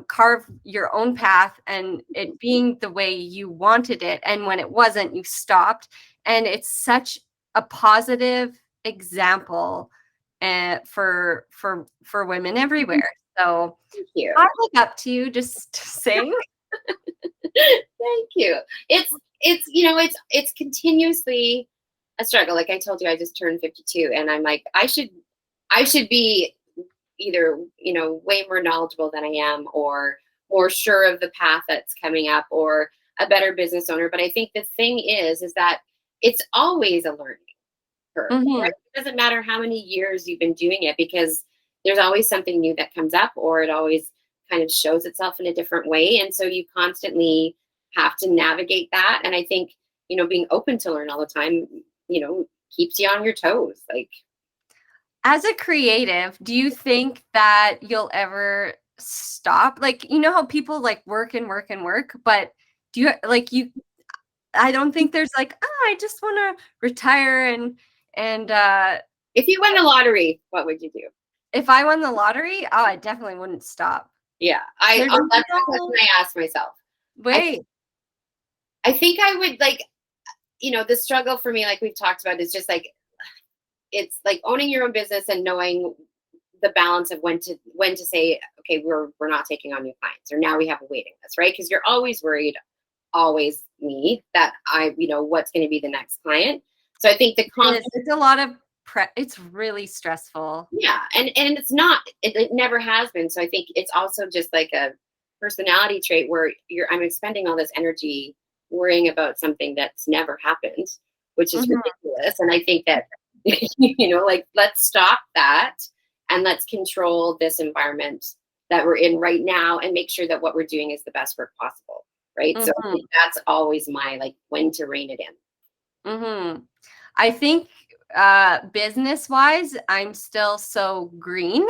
Speaker 1: carve your own path and it being the way you wanted it, and when it wasn't, you stopped. And it's such a positive example for women everywhere. So
Speaker 2: Thank you.
Speaker 1: I look up to you, just saying.
Speaker 2: Thank you. It's continuously a struggle. Like I told you, I just turned 52, and I'm like, I should be either, way more knowledgeable than I am, or more sure of the path that's coming up, or a better business owner. But I think the thing is that it's always a learning curve.
Speaker 1: Mm-hmm.
Speaker 2: Right? It doesn't matter how many years you've been doing it, because there's always something new that comes up, or it always kind of shows itself in a different way. And so you constantly have to navigate that. And I think, being open to learn all the time, keeps you on your toes. Like,
Speaker 1: as a creative, do you think that you'll ever stop? Like, how people like work and work and work, but do you I don't think there's like, I just want to retire and
Speaker 2: if you won the lottery, what would you do?
Speaker 1: if I won the lottery, I definitely wouldn't stop.
Speaker 2: Yeah. That's the question I asked myself.
Speaker 1: Wait.
Speaker 2: I think I would, like, the struggle for me, like we've talked about, is just like, it's like owning your own business and knowing the balance of when to say, okay, we're not taking on new clients, or now we have a waiting list, right? Because you're always worried, always me, that what's going to be the next client. So I think
Speaker 1: it's a lot of it's really stressful.
Speaker 2: Yeah. And it's not, it never has been. So I think it's also just like a personality trait where I'm expending all this energy worrying about something that's never happened, which is ridiculous. And I think that, like, let's stop that and let's control this environment that we're in right now and make sure that what we're doing is the best work possible. Right. So I think that's always my, like, when to rein it in.
Speaker 1: I think business wise, I'm still so green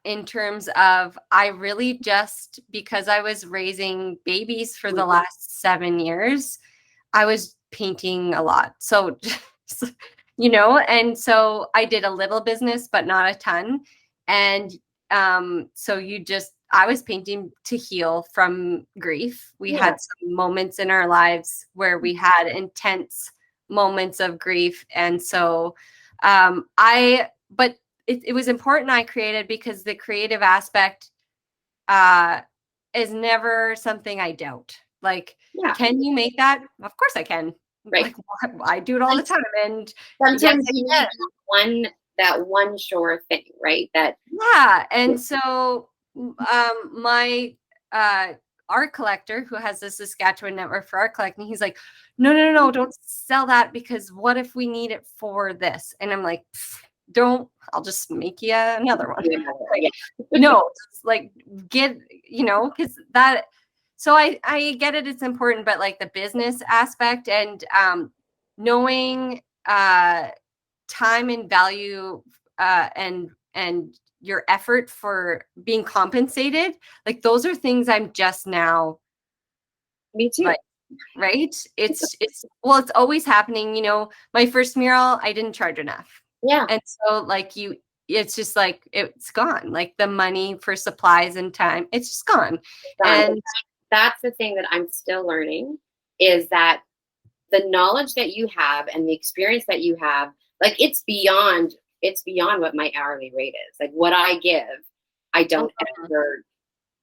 Speaker 1: in terms of, I really just, because I was raising babies for the last 7 years, I was painting a lot. So, and so I did a little business, but not a ton. And so I was painting to heal from grief. We had some moments in our lives where we had intense moments of grief. And so but it was important I created, because the creative aspect is never something I doubt. Like, can you make that? Of course I can.
Speaker 2: Right.
Speaker 1: Like, I do it all the time. And
Speaker 2: sometimes you need that one sure thing, right?
Speaker 1: And so my art collector, who has the Saskatchewan network for art collecting, he's like, no, don't sell that, because what if we need it for this? And I'm like, I'll just make you another one. Like, no, just like get, because that, so I get it, it's important, but like the business aspect and knowing time and value and your effort for being compensated, like those are things I'm just now.
Speaker 2: Me too.
Speaker 1: Like, right? It's always happening. My first mural, I didn't charge enough.
Speaker 2: Yeah.
Speaker 1: And so like it's just like, it's gone. Like the money for supplies and time, it's just gone. And
Speaker 2: that's the thing that I'm still learning, is that the knowledge that you have and the experience that you have, like, it's beyond what my hourly rate is. Like, what I give, I don't ever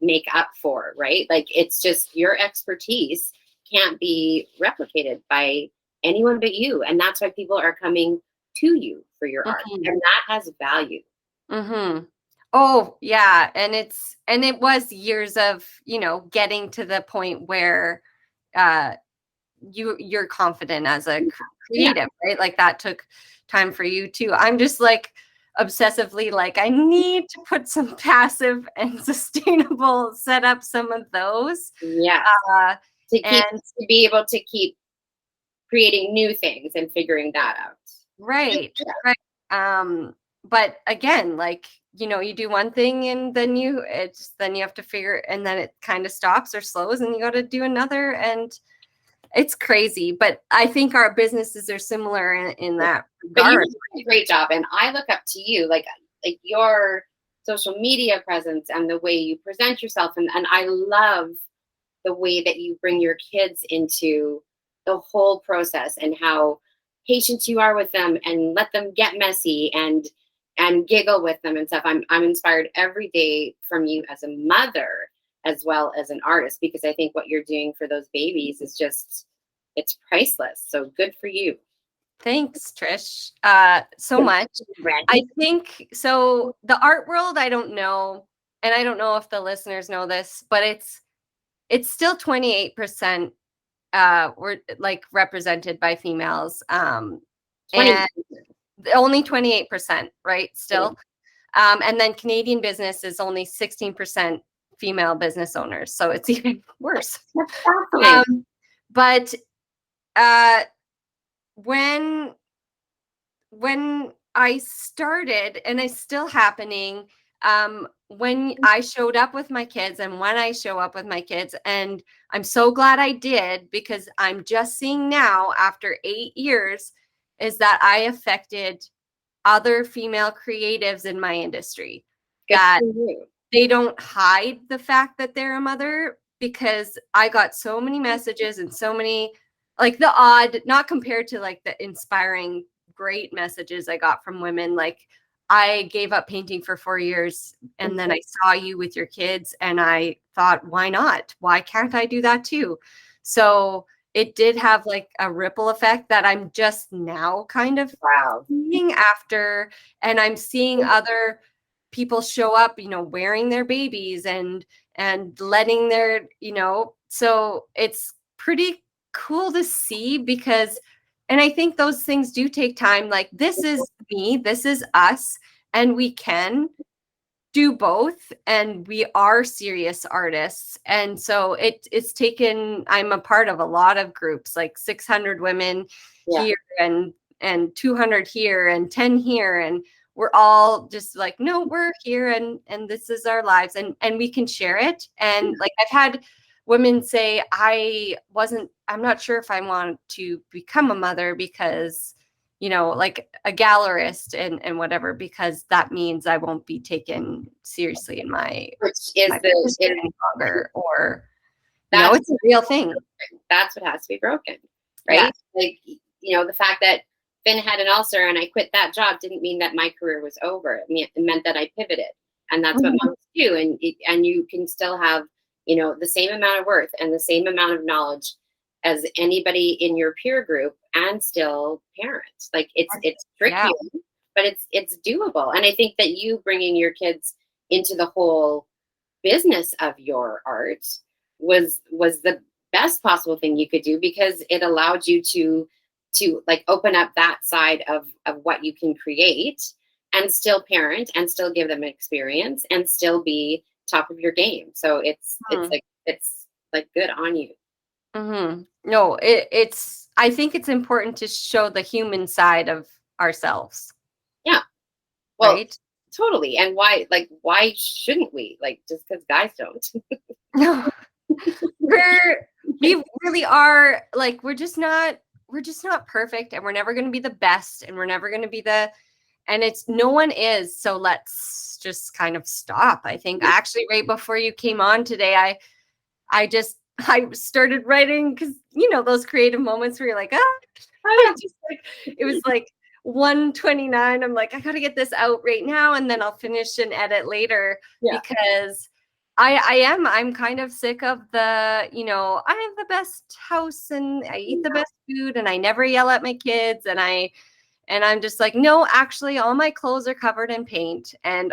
Speaker 2: make up for, right? Like, it's just your expertise can't be replicated by anyone but you. And that's why people are coming to you for your art. And that has value.
Speaker 1: Oh yeah. And it was years of, getting to the point where you're confident as a creative, right? Like that took time for you too. I'm just like obsessively like, I need to put some passive and sustainable, set up some of those.
Speaker 2: Yeah. To be able to keep creating new things and figuring that out.
Speaker 1: Right. Right. But again, like, you do one thing and then you have to figure, and then it kind of stops or slows and you got to do another. And it's crazy, but I think our businesses are similar in that
Speaker 2: But you
Speaker 1: regard.
Speaker 2: do a great job, and I look up to you, like your social media presence and the way you present yourself, and I love the way that you bring your kids into the whole process and how patient you are with them and let them get messy and giggle with them and stuff. I'm inspired every day from you as a mother as well as an artist, because I think what you're doing for those babies is just, it's priceless. So good for you.
Speaker 1: Thanks, Trish, so much. I think so. The art world, I don't know, and I don't know if the listeners know this, but it's still 28% were like represented by females,
Speaker 2: 20.
Speaker 1: and only 28%, right? Still, and then Canadian business is only 16% female business owners, so it's even worse. But when I started, and it's still happening, when I showed up with my kids and when I show up with my kids, and I'm so glad I did, because I'm just seeing now after 8 years is that I affected other female creatives in my industry.
Speaker 2: Good
Speaker 1: that
Speaker 2: for you.
Speaker 1: They don't hide the fact that they're a mother, because I got so many messages and so many, like the odd, not compared to like the inspiring great messages I got from women. Like, I gave up painting for 4 years and then I saw you with your kids and I thought, why not? Why can't I do that too? So it did have like a ripple effect that I'm just now kind of seeing after, and I'm seeing other people show up, wearing their babies and letting their, so it's pretty cool to see, because, and I think those things do take time. Like, this is me, this is us, and we can do both, and we are serious artists. And so it's taken, I'm a part of a lot of groups, like 600 women here and 200 here and 10 here, and we're all just like, no, we're here, and this is our lives, and we can share it. And like, I've had women say, I'm not sure if I want to become a mother because, like a gallerist and whatever, because that means I won't be taken seriously in my business any longer, or it's a real thing.
Speaker 2: That's what has to be broken, right? Yeah. Like, the fact that Finn had an ulcer and I quit that job didn't mean that my career was over. It meant that I pivoted, and that's what moms do. And you can still have, the same amount of worth and the same amount of knowledge as anybody in your peer group and still parent. Like, it's tricky, but it's doable. And I think that you bringing your kids into the whole business of your art was the best possible thing you could do, because it allowed you to like open up that side of what you can create and still parent and still give them an experience and still be top of your game. So it's like good on you.
Speaker 1: No, I think it's important to show the human side of ourselves.
Speaker 2: Yeah. Well,
Speaker 1: right?
Speaker 2: Totally. And why shouldn't we? Like, just because guys don't.
Speaker 1: No. We really are, like, we're just not perfect, and we're never going to be the best, and we're never going to be and no one is. So let's just kind of stop. I think actually right before you came on today, I started writing, because those creative moments where you're like, it was like 1:29. I'm like, I gotta get this out right now, and then I'll finish and edit later, because I'm kind of sick of the, I have the best house and I eat the best food and I never yell at my kids, and I'm just like, no, actually all my clothes are covered in paint, and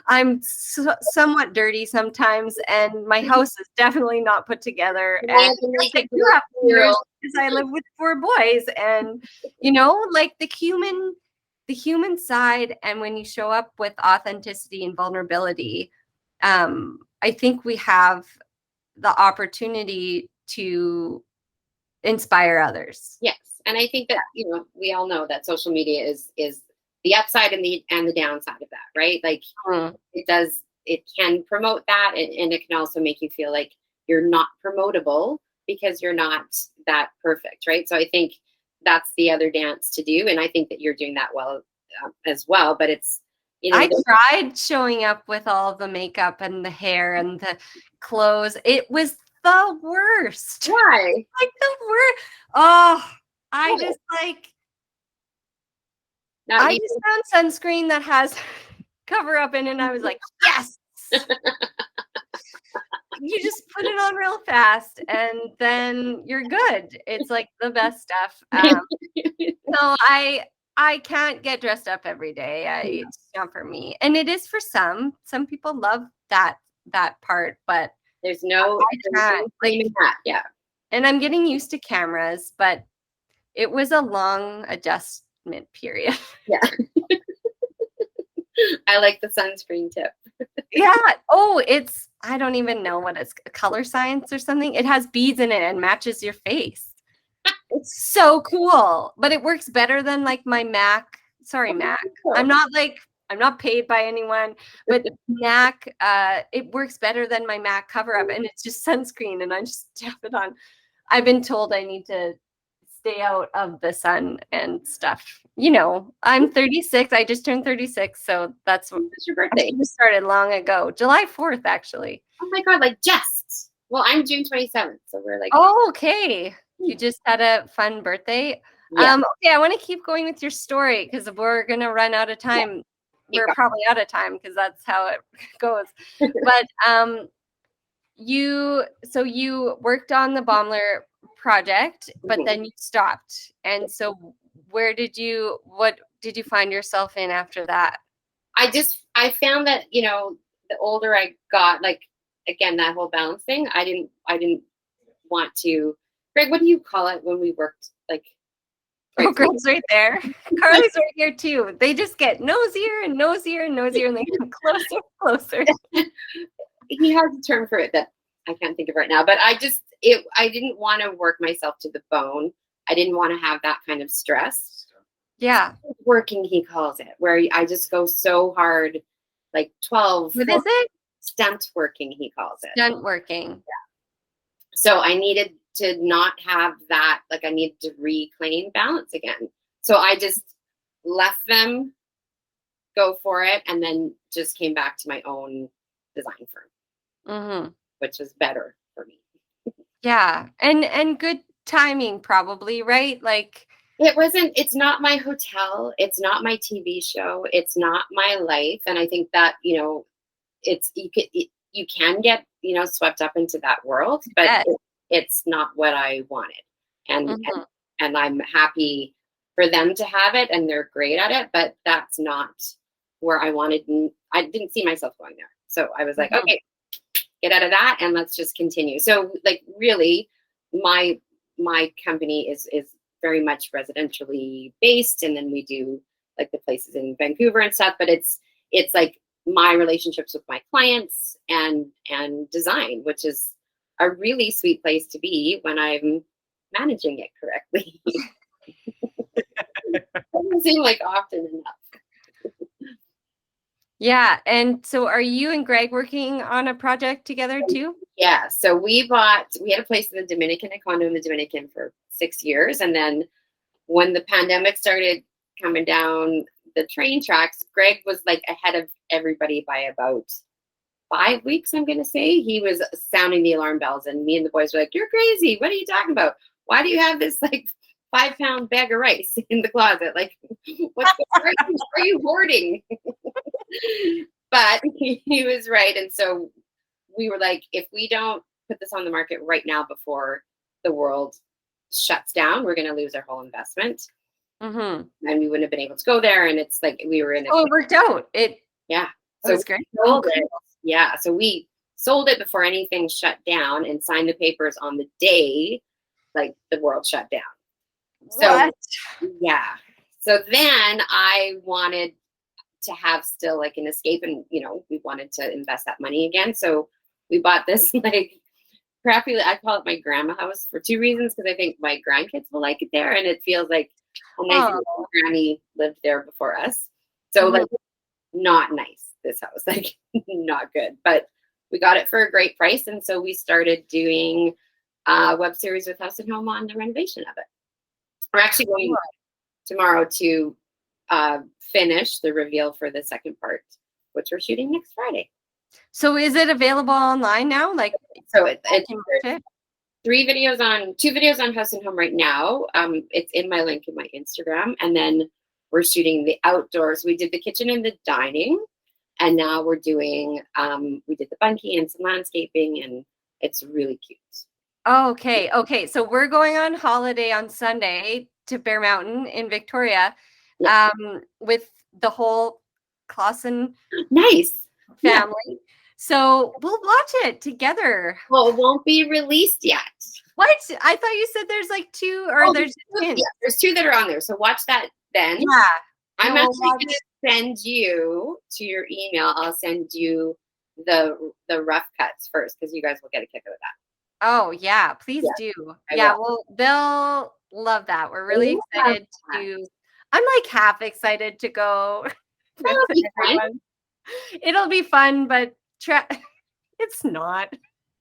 Speaker 1: I'm somewhat dirty sometimes, and my house is definitely not put together. And I do have because I live with 4 boys, and like the human side. And when you show up with authenticity and vulnerability, I think we have the opportunity to inspire others.
Speaker 2: Yes. And I think that, we all know that social media is the upside and the downside of that, right? Like, it can promote that, and it can also make you feel like you're not promotable because you're not that perfect, right? So I think that's the other dance to do, and I think that you're doing that well as well. But it's,
Speaker 1: I tried showing up with all the makeup and the hair and the clothes. It was the worst.
Speaker 2: Why?
Speaker 1: Like the worst. Oh, I just like. I just found sunscreen that has cover up in it, and I was like, yes. You just put it on real fast and then you're good. It's like the best stuff. So I can't get dressed up every day. It's not for me. And it is for some. Some people love that part, but
Speaker 2: there's no
Speaker 1: like
Speaker 2: that. Yeah.
Speaker 1: And I'm getting used to cameras, but it was a long adjustment period.
Speaker 2: Yeah. I like the sunscreen tip.
Speaker 1: Yeah. Oh, I don't even know what it's color science or something. It has beads in it and matches your face. It's so cool, but it works better than like my MAC. Sorry, MAC. I'm not paid by anyone, but MAC, it works better than my MAC cover up, and it's just sunscreen, and I just tap it on. I've been told I need to stay out of the sun and stuff. I'm 36. I just turned 36, so that's
Speaker 2: your birthday.
Speaker 1: I started long ago, July 4th, actually.
Speaker 2: Oh my God, like just. Well, I'm June 27th, so we're like.
Speaker 1: Oh, okay. You just had a fun birthday.
Speaker 2: Yeah.
Speaker 1: Okay, I want to keep going with your story because we're gonna run out of time. Yeah. We're probably out of time because that's how it goes. But you worked on the Baeumler project, but then you stopped. And so what did you find yourself in after that?
Speaker 2: I found that, the older I got, like, again, that whole balance thing, I didn't want to. Greg, what do you call it when we worked, like?
Speaker 1: Oh, Greg's right there. Carly's right here too. They just get nosier and nosier and nosier, and they come closer and closer.
Speaker 2: He has a term for it that I can't think of right now, but I didn't want to work myself to the bone. I didn't want to have that kind of stress.
Speaker 1: Yeah.
Speaker 2: Working, he calls it, where I just go so hard, like 12.
Speaker 1: What is it?
Speaker 2: Stunt working, he calls it.
Speaker 1: Stunt working.
Speaker 2: Yeah. So I needed to not have that, like I needed to reclaim balance again. So I just left them go for it and then just came back to my own design firm, which was better for me.
Speaker 1: Yeah. And good timing probably, right? Like
Speaker 2: it's not my hotel. It's not my TV show. It's not my life. And I think that, you can get, swept up into that world, but it's not what I wanted. And I'm happy for them to have it and they're great at it, but that's not where I wanted. I didn't see myself going there. So I was like, okay, get out of that and let's just continue. So like really my company is very much residentially based. And then we do like the places in Vancouver and stuff, but it's like my relationships with my clients and design, which is a really sweet place to be when I'm managing it correctly. Doesn't seem like often enough.
Speaker 1: Yeah. And so are you and Greg working on a project together too?
Speaker 2: Yeah. So we had a place in the Dominican, a condo in the Dominican for 6 years. And then when the pandemic started coming down the train tracks, Greg was like ahead of everybody by about 5 weeks, I'm going to say. He was sounding the alarm bells and me and the boys were like, you're crazy. What are you talking about? Why do you have this like 5-pound bag of rice in the closet? Like, what's the are you hoarding? But he was right. And so we were like, if we don't put this on the market right now before the world shuts down, we're going to lose our whole investment. And we wouldn't have been able to go there. And it's like we were in
Speaker 1: it worked out.
Speaker 2: Yeah.
Speaker 1: So it's great.
Speaker 2: Yeah. So we sold it before anything shut down and signed the papers on the day like the world shut down.
Speaker 1: What?
Speaker 2: So yeah. So then I wanted to have still like an escape and, we wanted to invest that money again. So we bought this like crappy, I call it my grandma house for 2 reasons. Because I think my grandkids will like it there. And it feels like a nice granny lived there before us. So like not nice, this house, like not good, but we got it for a great price. And so we started doing web series with House and Home on the renovation of it. We're actually going tomorrow to finish the reveal for the second part, which we're shooting next Friday.
Speaker 1: So is it available online now? Like,
Speaker 2: so it's two videos on House and Home right now. It's in my link in my Instagram, and then we're shooting the outdoors. We did the kitchen and the dining, and now we're doing we did the bunkie and some landscaping, and it's really cute.
Speaker 1: Okay. So we're going on holiday on Sunday to Bear Mountain in Victoria, with the whole Clausen
Speaker 2: nice
Speaker 1: family. Yeah. So we'll watch it together.
Speaker 2: Well, it won't be released yet.
Speaker 1: What? I thought you said there's like two, or there's two.
Speaker 2: Yeah, there's two that are on there. So watch that then.
Speaker 1: Yeah.
Speaker 2: I'm actually going to send you to your email. I'll send you the rough cuts first, because you guys will get a kick out of that.
Speaker 1: Oh yeah, please do. Yeah, well, they'll love that. We're really excited to. I'm like half excited to go.
Speaker 2: That'll be fun.
Speaker 1: It'll be fun, but it's not.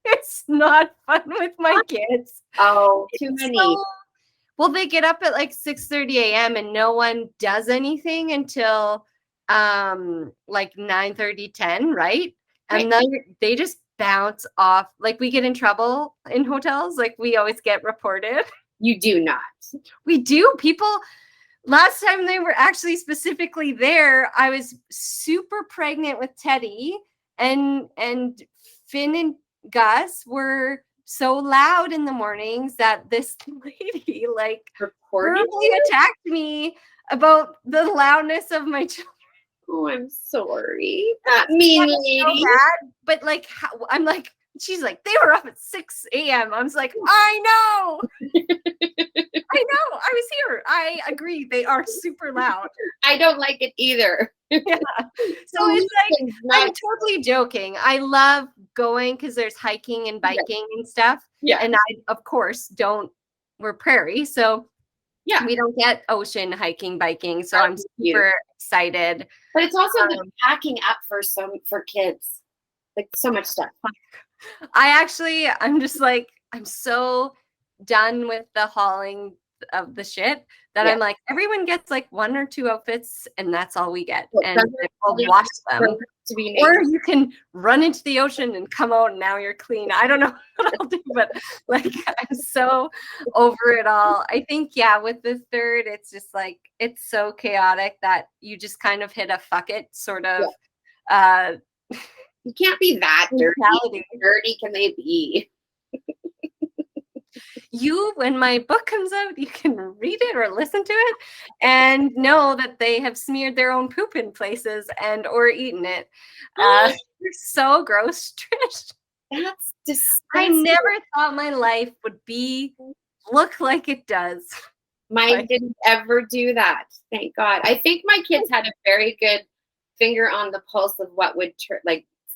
Speaker 1: It's not fun with my kids.
Speaker 2: Oh, too many.
Speaker 1: Well, they get up at like 6:30 a.m. and no one does anything until like 9:30, 10, right? And then they just bounce off. Like, we get in trouble in hotels. Like, we always get reported.
Speaker 2: You do not.
Speaker 1: We do. People, last time they were actually specifically there, I was super pregnant with Teddy, and Finn and Gus were so loud in the mornings that this lady like verbally attacked me about the loudness of my children.
Speaker 2: Oh, I'm sorry. That mean lady. So
Speaker 1: bad, but like, I'm like, she's like, they were up at 6 a.m. I was like, I know. I know. I was here. I agree. They are super loud.
Speaker 2: I don't like it either.
Speaker 1: Yeah. So it's like, I'm totally joking. I love going because there's hiking and biking and stuff.
Speaker 2: Yeah.
Speaker 1: And I, of course, we're prairie. So yeah, we don't get ocean hiking, biking. So I'm super excited.
Speaker 2: But it's also the packing up for kids. Like, so much stuff.
Speaker 1: I'm just like, I'm so done with the hauling of the shit that I'm like, everyone gets like 1 or 2 outfits and that's all we get. And we'll wash them. Or you can run into the ocean and come out and now you're clean. I don't know what I'll do, but like, I'm so over it all. I think, with the third, it's just like, it's so chaotic that you just kind of hit a fuck it sort of.
Speaker 2: You can't be that dirty. How dirty can they be?
Speaker 1: When my book comes out, you can read it or listen to it and know that they have smeared their own poop in places or eaten it. You're so gross, Trish.
Speaker 2: That's disgusting.
Speaker 1: I never thought my life would look like it does.
Speaker 2: Mine didn't ever do that. Thank God. I think my kids had a very good finger on the pulse of what would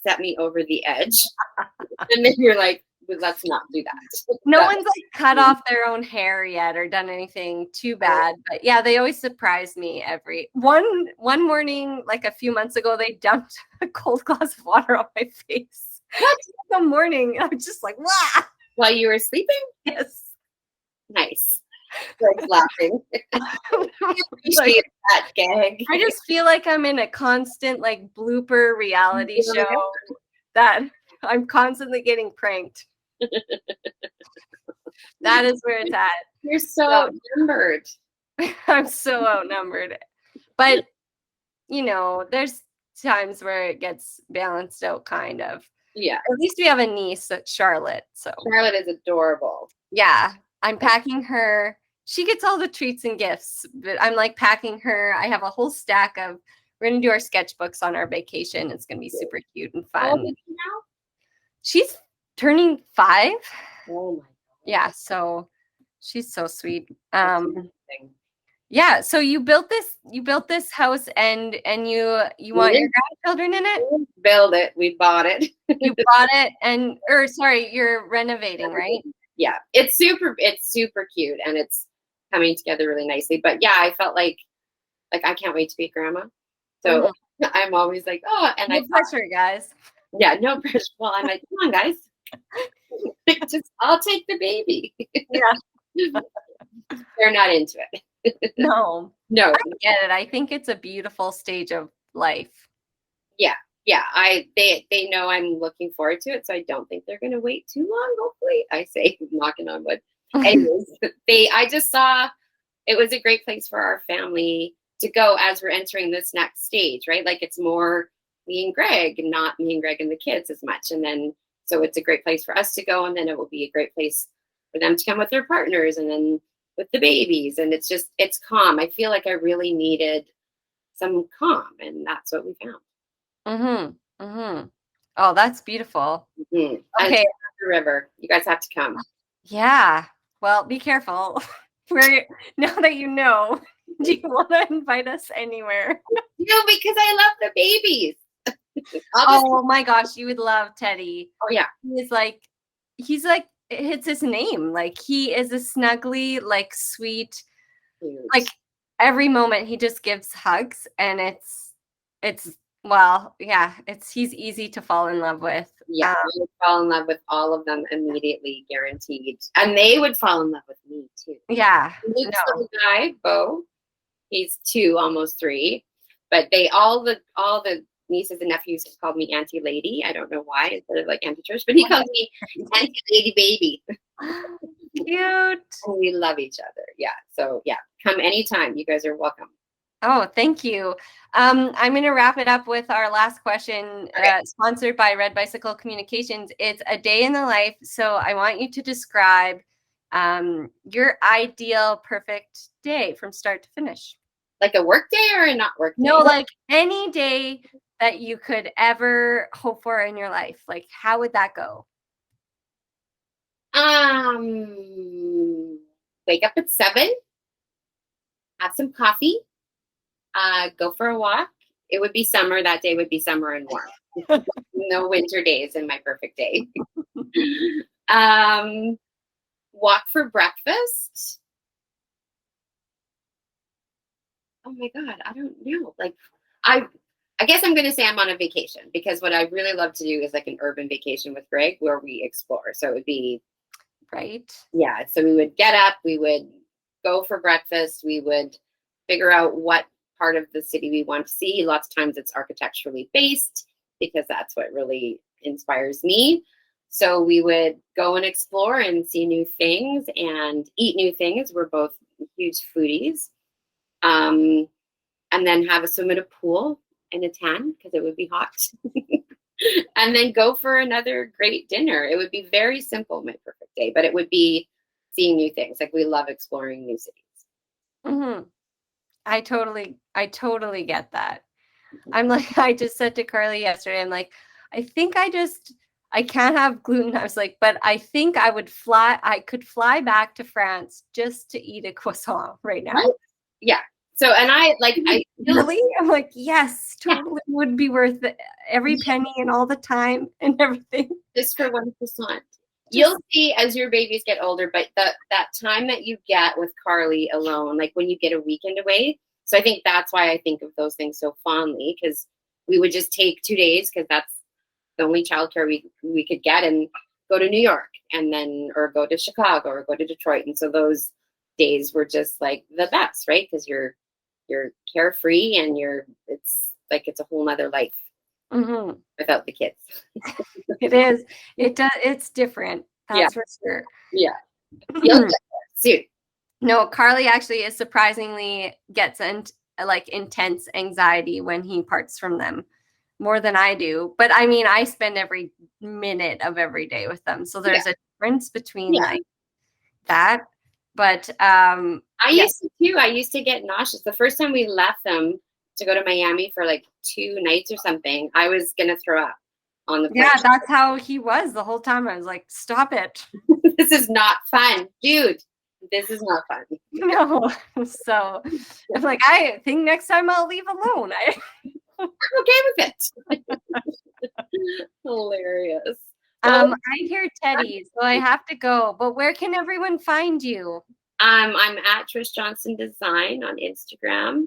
Speaker 2: set me over the edge. And then you're like, well, let's not do that.
Speaker 1: No one's like cut off their own hair yet or done anything too bad. But yeah, they always surprise me every one morning, like a few months ago, they dumped a cold glass of water on my face.
Speaker 2: What?
Speaker 1: The morning. I was just like, wow.
Speaker 2: While you were sleeping?
Speaker 1: Yes.
Speaker 2: Nice. Like laughing. Appreciate that gag.
Speaker 1: I just feel like I'm in a constant like blooper reality show that I'm constantly getting pranked. That is where it's at.
Speaker 2: You're so outnumbered.
Speaker 1: I'm so outnumbered. But, there's times where it gets balanced out, kind of.
Speaker 2: Yeah.
Speaker 1: At least we have a niece, Charlotte. So
Speaker 2: Charlotte is adorable.
Speaker 1: Yeah. I'm packing her. She gets all the treats and gifts, but I'm like packing her. I have a whole stack of, we're going to do our sketchbooks on our vacation. It's going to be super cute and fun.
Speaker 2: How old is she now?
Speaker 1: She's turning 5.
Speaker 2: Oh my God.
Speaker 1: Yeah, so she's so sweet. Yeah, so you built this house and you want your grandchildren in it?
Speaker 2: We build it. We bought it.
Speaker 1: You bought it you're renovating, right?
Speaker 2: Yeah. It's super cute and it's coming together really nicely. But yeah, I felt like I can't wait to be a grandma. So I'm always like, oh, and
Speaker 1: no pressure, guys.
Speaker 2: Yeah, no pressure. Well, I'm like, come on, guys. Just, I'll take the baby.
Speaker 1: Yeah.
Speaker 2: They're not into it.
Speaker 1: No.
Speaker 2: No.
Speaker 1: I get it. I think it's a beautiful stage of life.
Speaker 2: Yeah. They know I'm looking forward to it, so I don't think they're gonna wait too long, hopefully. I say knocking on wood. Anyways, I just saw it was a great place for our family to go as we're entering this next stage, right? Like it's more me and Greg, not me and Greg and the kids as much. And then so it's a great place for us to go, and then it will be a great place for them to come with their partners and then with the babies. And it's calm. I feel like I really needed some calm, and that's what we found.
Speaker 1: Mm-hmm. Mm-hmm. Oh, that's beautiful.
Speaker 2: Mm-hmm.
Speaker 1: Okay.
Speaker 2: And the river. You guys have to come.
Speaker 1: Yeah. Well, be careful. Now that you know, do you want to invite us anywhere?
Speaker 2: No, because I love the babies.
Speaker 1: Oh my gosh, you would love Teddy.
Speaker 2: Oh yeah.
Speaker 1: He's like it's his name. Like he is a snuggly, like sweet, like every moment he just gives hugs, and it's well, yeah, he's easy to fall in love with.
Speaker 2: Yeah, I would fall in love with all of them immediately, guaranteed. And they would fall in love with me too.
Speaker 1: Yeah.
Speaker 2: Luke's little guy, Bo, he's 2, almost 3. But all the nieces and nephews have called me Auntie Lady. I don't know why, instead of like Auntie Trish, but he calls me Auntie Lady Baby.
Speaker 1: Cute.
Speaker 2: And we love each other. Yeah. So yeah, come anytime. You guys are welcome.
Speaker 1: Oh, thank you. I'm going to wrap it up with our last question, sponsored by Red Bicycle Communications. It's a day in the life. So I want you to describe your ideal perfect day from start to finish.
Speaker 2: Like a work day or a not work day?
Speaker 1: No, like any day that you could ever hope for in your life. Like, how would that go?
Speaker 2: Wake up at 7, have some coffee, go for a walk. It would be summer. That day would be summer and warm. No winter days in my perfect day. Walk for breakfast. Oh my God, I don't know. Like I guess I'm going to say I'm on a vacation, because what I really love to do is like an urban vacation with Greg where we explore. So it would be
Speaker 1: right.
Speaker 2: Yeah. So we would get up, we would go for breakfast, we would figure out what part of the city we want to see. Lots of times it's architecturally based, because that's what really inspires me. So we would go and explore and see new things and eat new things. We're both huge foodies. And then have a swim in a pool and a tan, because it would be hot. And then go for another great dinner. It would be very simple, my perfect day, but it would be seeing new things. Like we love exploring new cities.
Speaker 1: Mm-hmm. I totally get that. I'm like, I just said to Carly yesterday, I'm like, I think I can't have gluten. I was like, but I think I could fly back to France just to eat a croissant right now.
Speaker 2: Right? Yeah. So, and I
Speaker 1: really, I'm like, yes, totally would be worth it. Every penny and all the time and everything.
Speaker 2: Just for 1%. You'll see as your babies get older, but that time that you get with Carly alone, like when you get a weekend away. So I think that's why I think of those things so fondly, because we would just take 2 days, because that's the only childcare we could get, and go to New York, and then or go to Chicago or go to Detroit. And so those days were just like the best, right? Because you're carefree, and it's a whole nother life.
Speaker 1: Mm-hmm.
Speaker 2: Without the kids.
Speaker 1: It is. It's different. That's for sure.
Speaker 2: Yeah. You'll get there soon.
Speaker 1: No, Carly actually surprisingly gets intense anxiety when he parts from them, more than I do. But I mean, I spend every minute of every day with them. So there's a difference between like that. But I
Speaker 2: used to too. I used to get nauseous. The first time we left them to go to Miami for like 2 nights or something, I was gonna throw up on the plane.
Speaker 1: Yeah, that's how he was the whole time. I was like, stop it.
Speaker 2: This is not fun, dude. This is not fun.
Speaker 1: No. So I'm like, I think next time I'll leave alone.
Speaker 2: I'm okay with it. Hilarious.
Speaker 1: I hear Teddy, so I have to go. But where can everyone find you?
Speaker 2: I'm at Trish Johnston Design on Instagram.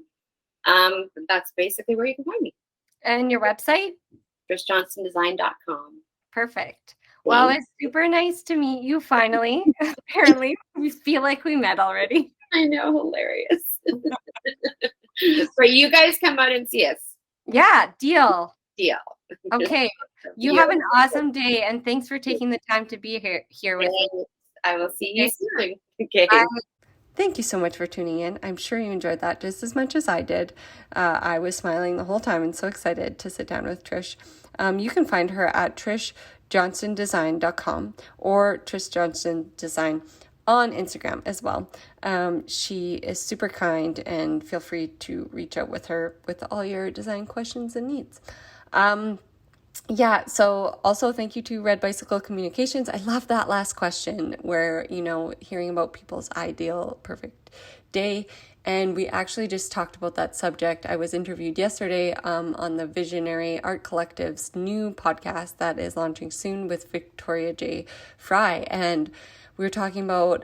Speaker 2: That's basically where you can find me.
Speaker 1: And your website?
Speaker 2: TrishJohnstonDesign.com.
Speaker 1: Perfect. Well, it's super nice to meet you finally. Apparently, we feel like we met already.
Speaker 2: I know, hilarious. Right, you guys come out and see us.
Speaker 1: Yeah, deal.
Speaker 2: Deal.
Speaker 1: Okay. You have an awesome day, and thanks for taking the time to be here with me.
Speaker 2: I will see you soon. Okay.
Speaker 1: Bye. Thank you so much for tuning in. I'm sure you enjoyed that just as much as I did. I was smiling the whole time and so excited to sit down with Trish. You can find her at trishjohnstondesign.com or Trish Johnston Design on Instagram as well. She is super kind, and feel free to reach out with her with all your design questions and needs. Yeah, so also thank you to Red Bicycle Communications. I love that last question where, hearing about people's ideal perfect day. And we actually just talked about that subject. I was interviewed yesterday on the Visionary Art Collective's new podcast that is launching soon with Victoria J. Fry. And we were talking about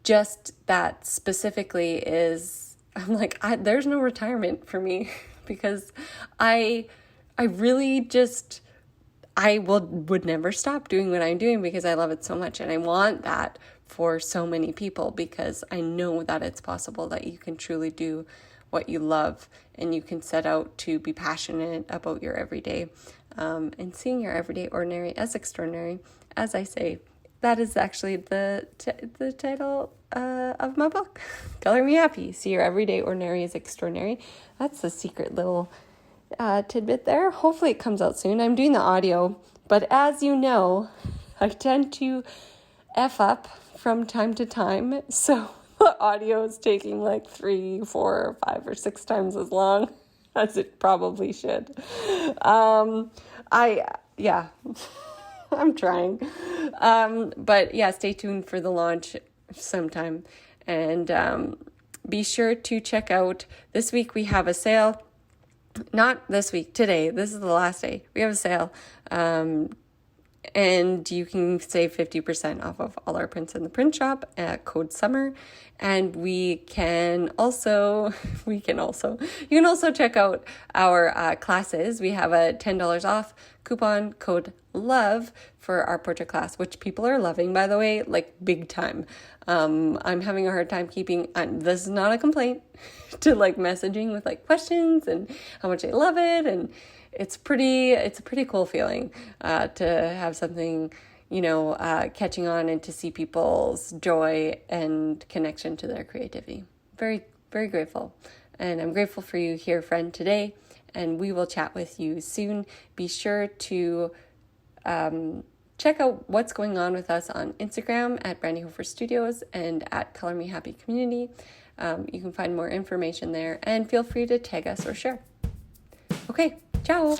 Speaker 1: just that specifically is, I'm like, there's no retirement for me because I really just... I would never stop doing what I'm doing because I love it so much. And I want that for so many people because I know that it's possible that you can truly do what you love and you can set out to be passionate about your everyday and seeing your everyday ordinary as extraordinary. As I say, that is actually the title of my book, Color Me Happy. See your everyday ordinary as extraordinary. That's the secret little tidbit there. Hopefully it comes out soon. I'm doing the audio, but as you know, I tend to F up from time to time, so the audio is taking like 3, 4, 5, or 6 times as long as it probably should. I'm trying. But yeah, stay tuned for the launch sometime, and be sure to check out this week. We have a sale. Not this week, today. This is the last day. We have a sale. And you can save 50% off of all our prints in the print shop at code SUMMER. And you can also check out our classes. We have a $10 off coupon code LOVE for our portrait class, which people are loving, by the way, like big time. I'm having a hard time keeping, this is not a complaint, to like messaging with like questions and how much I love it. And it's a pretty cool feeling to have something, catching on and to see people's joy and connection to their creativity. Very, very grateful. And I'm grateful for you here, friend, today. And we will chat with you soon. Be sure to check out what's going on with us on Instagram at Brandy Hofer Studios and at Color Me Happy Community. You can find more information there, and feel free to tag us or share. Okay, ciao.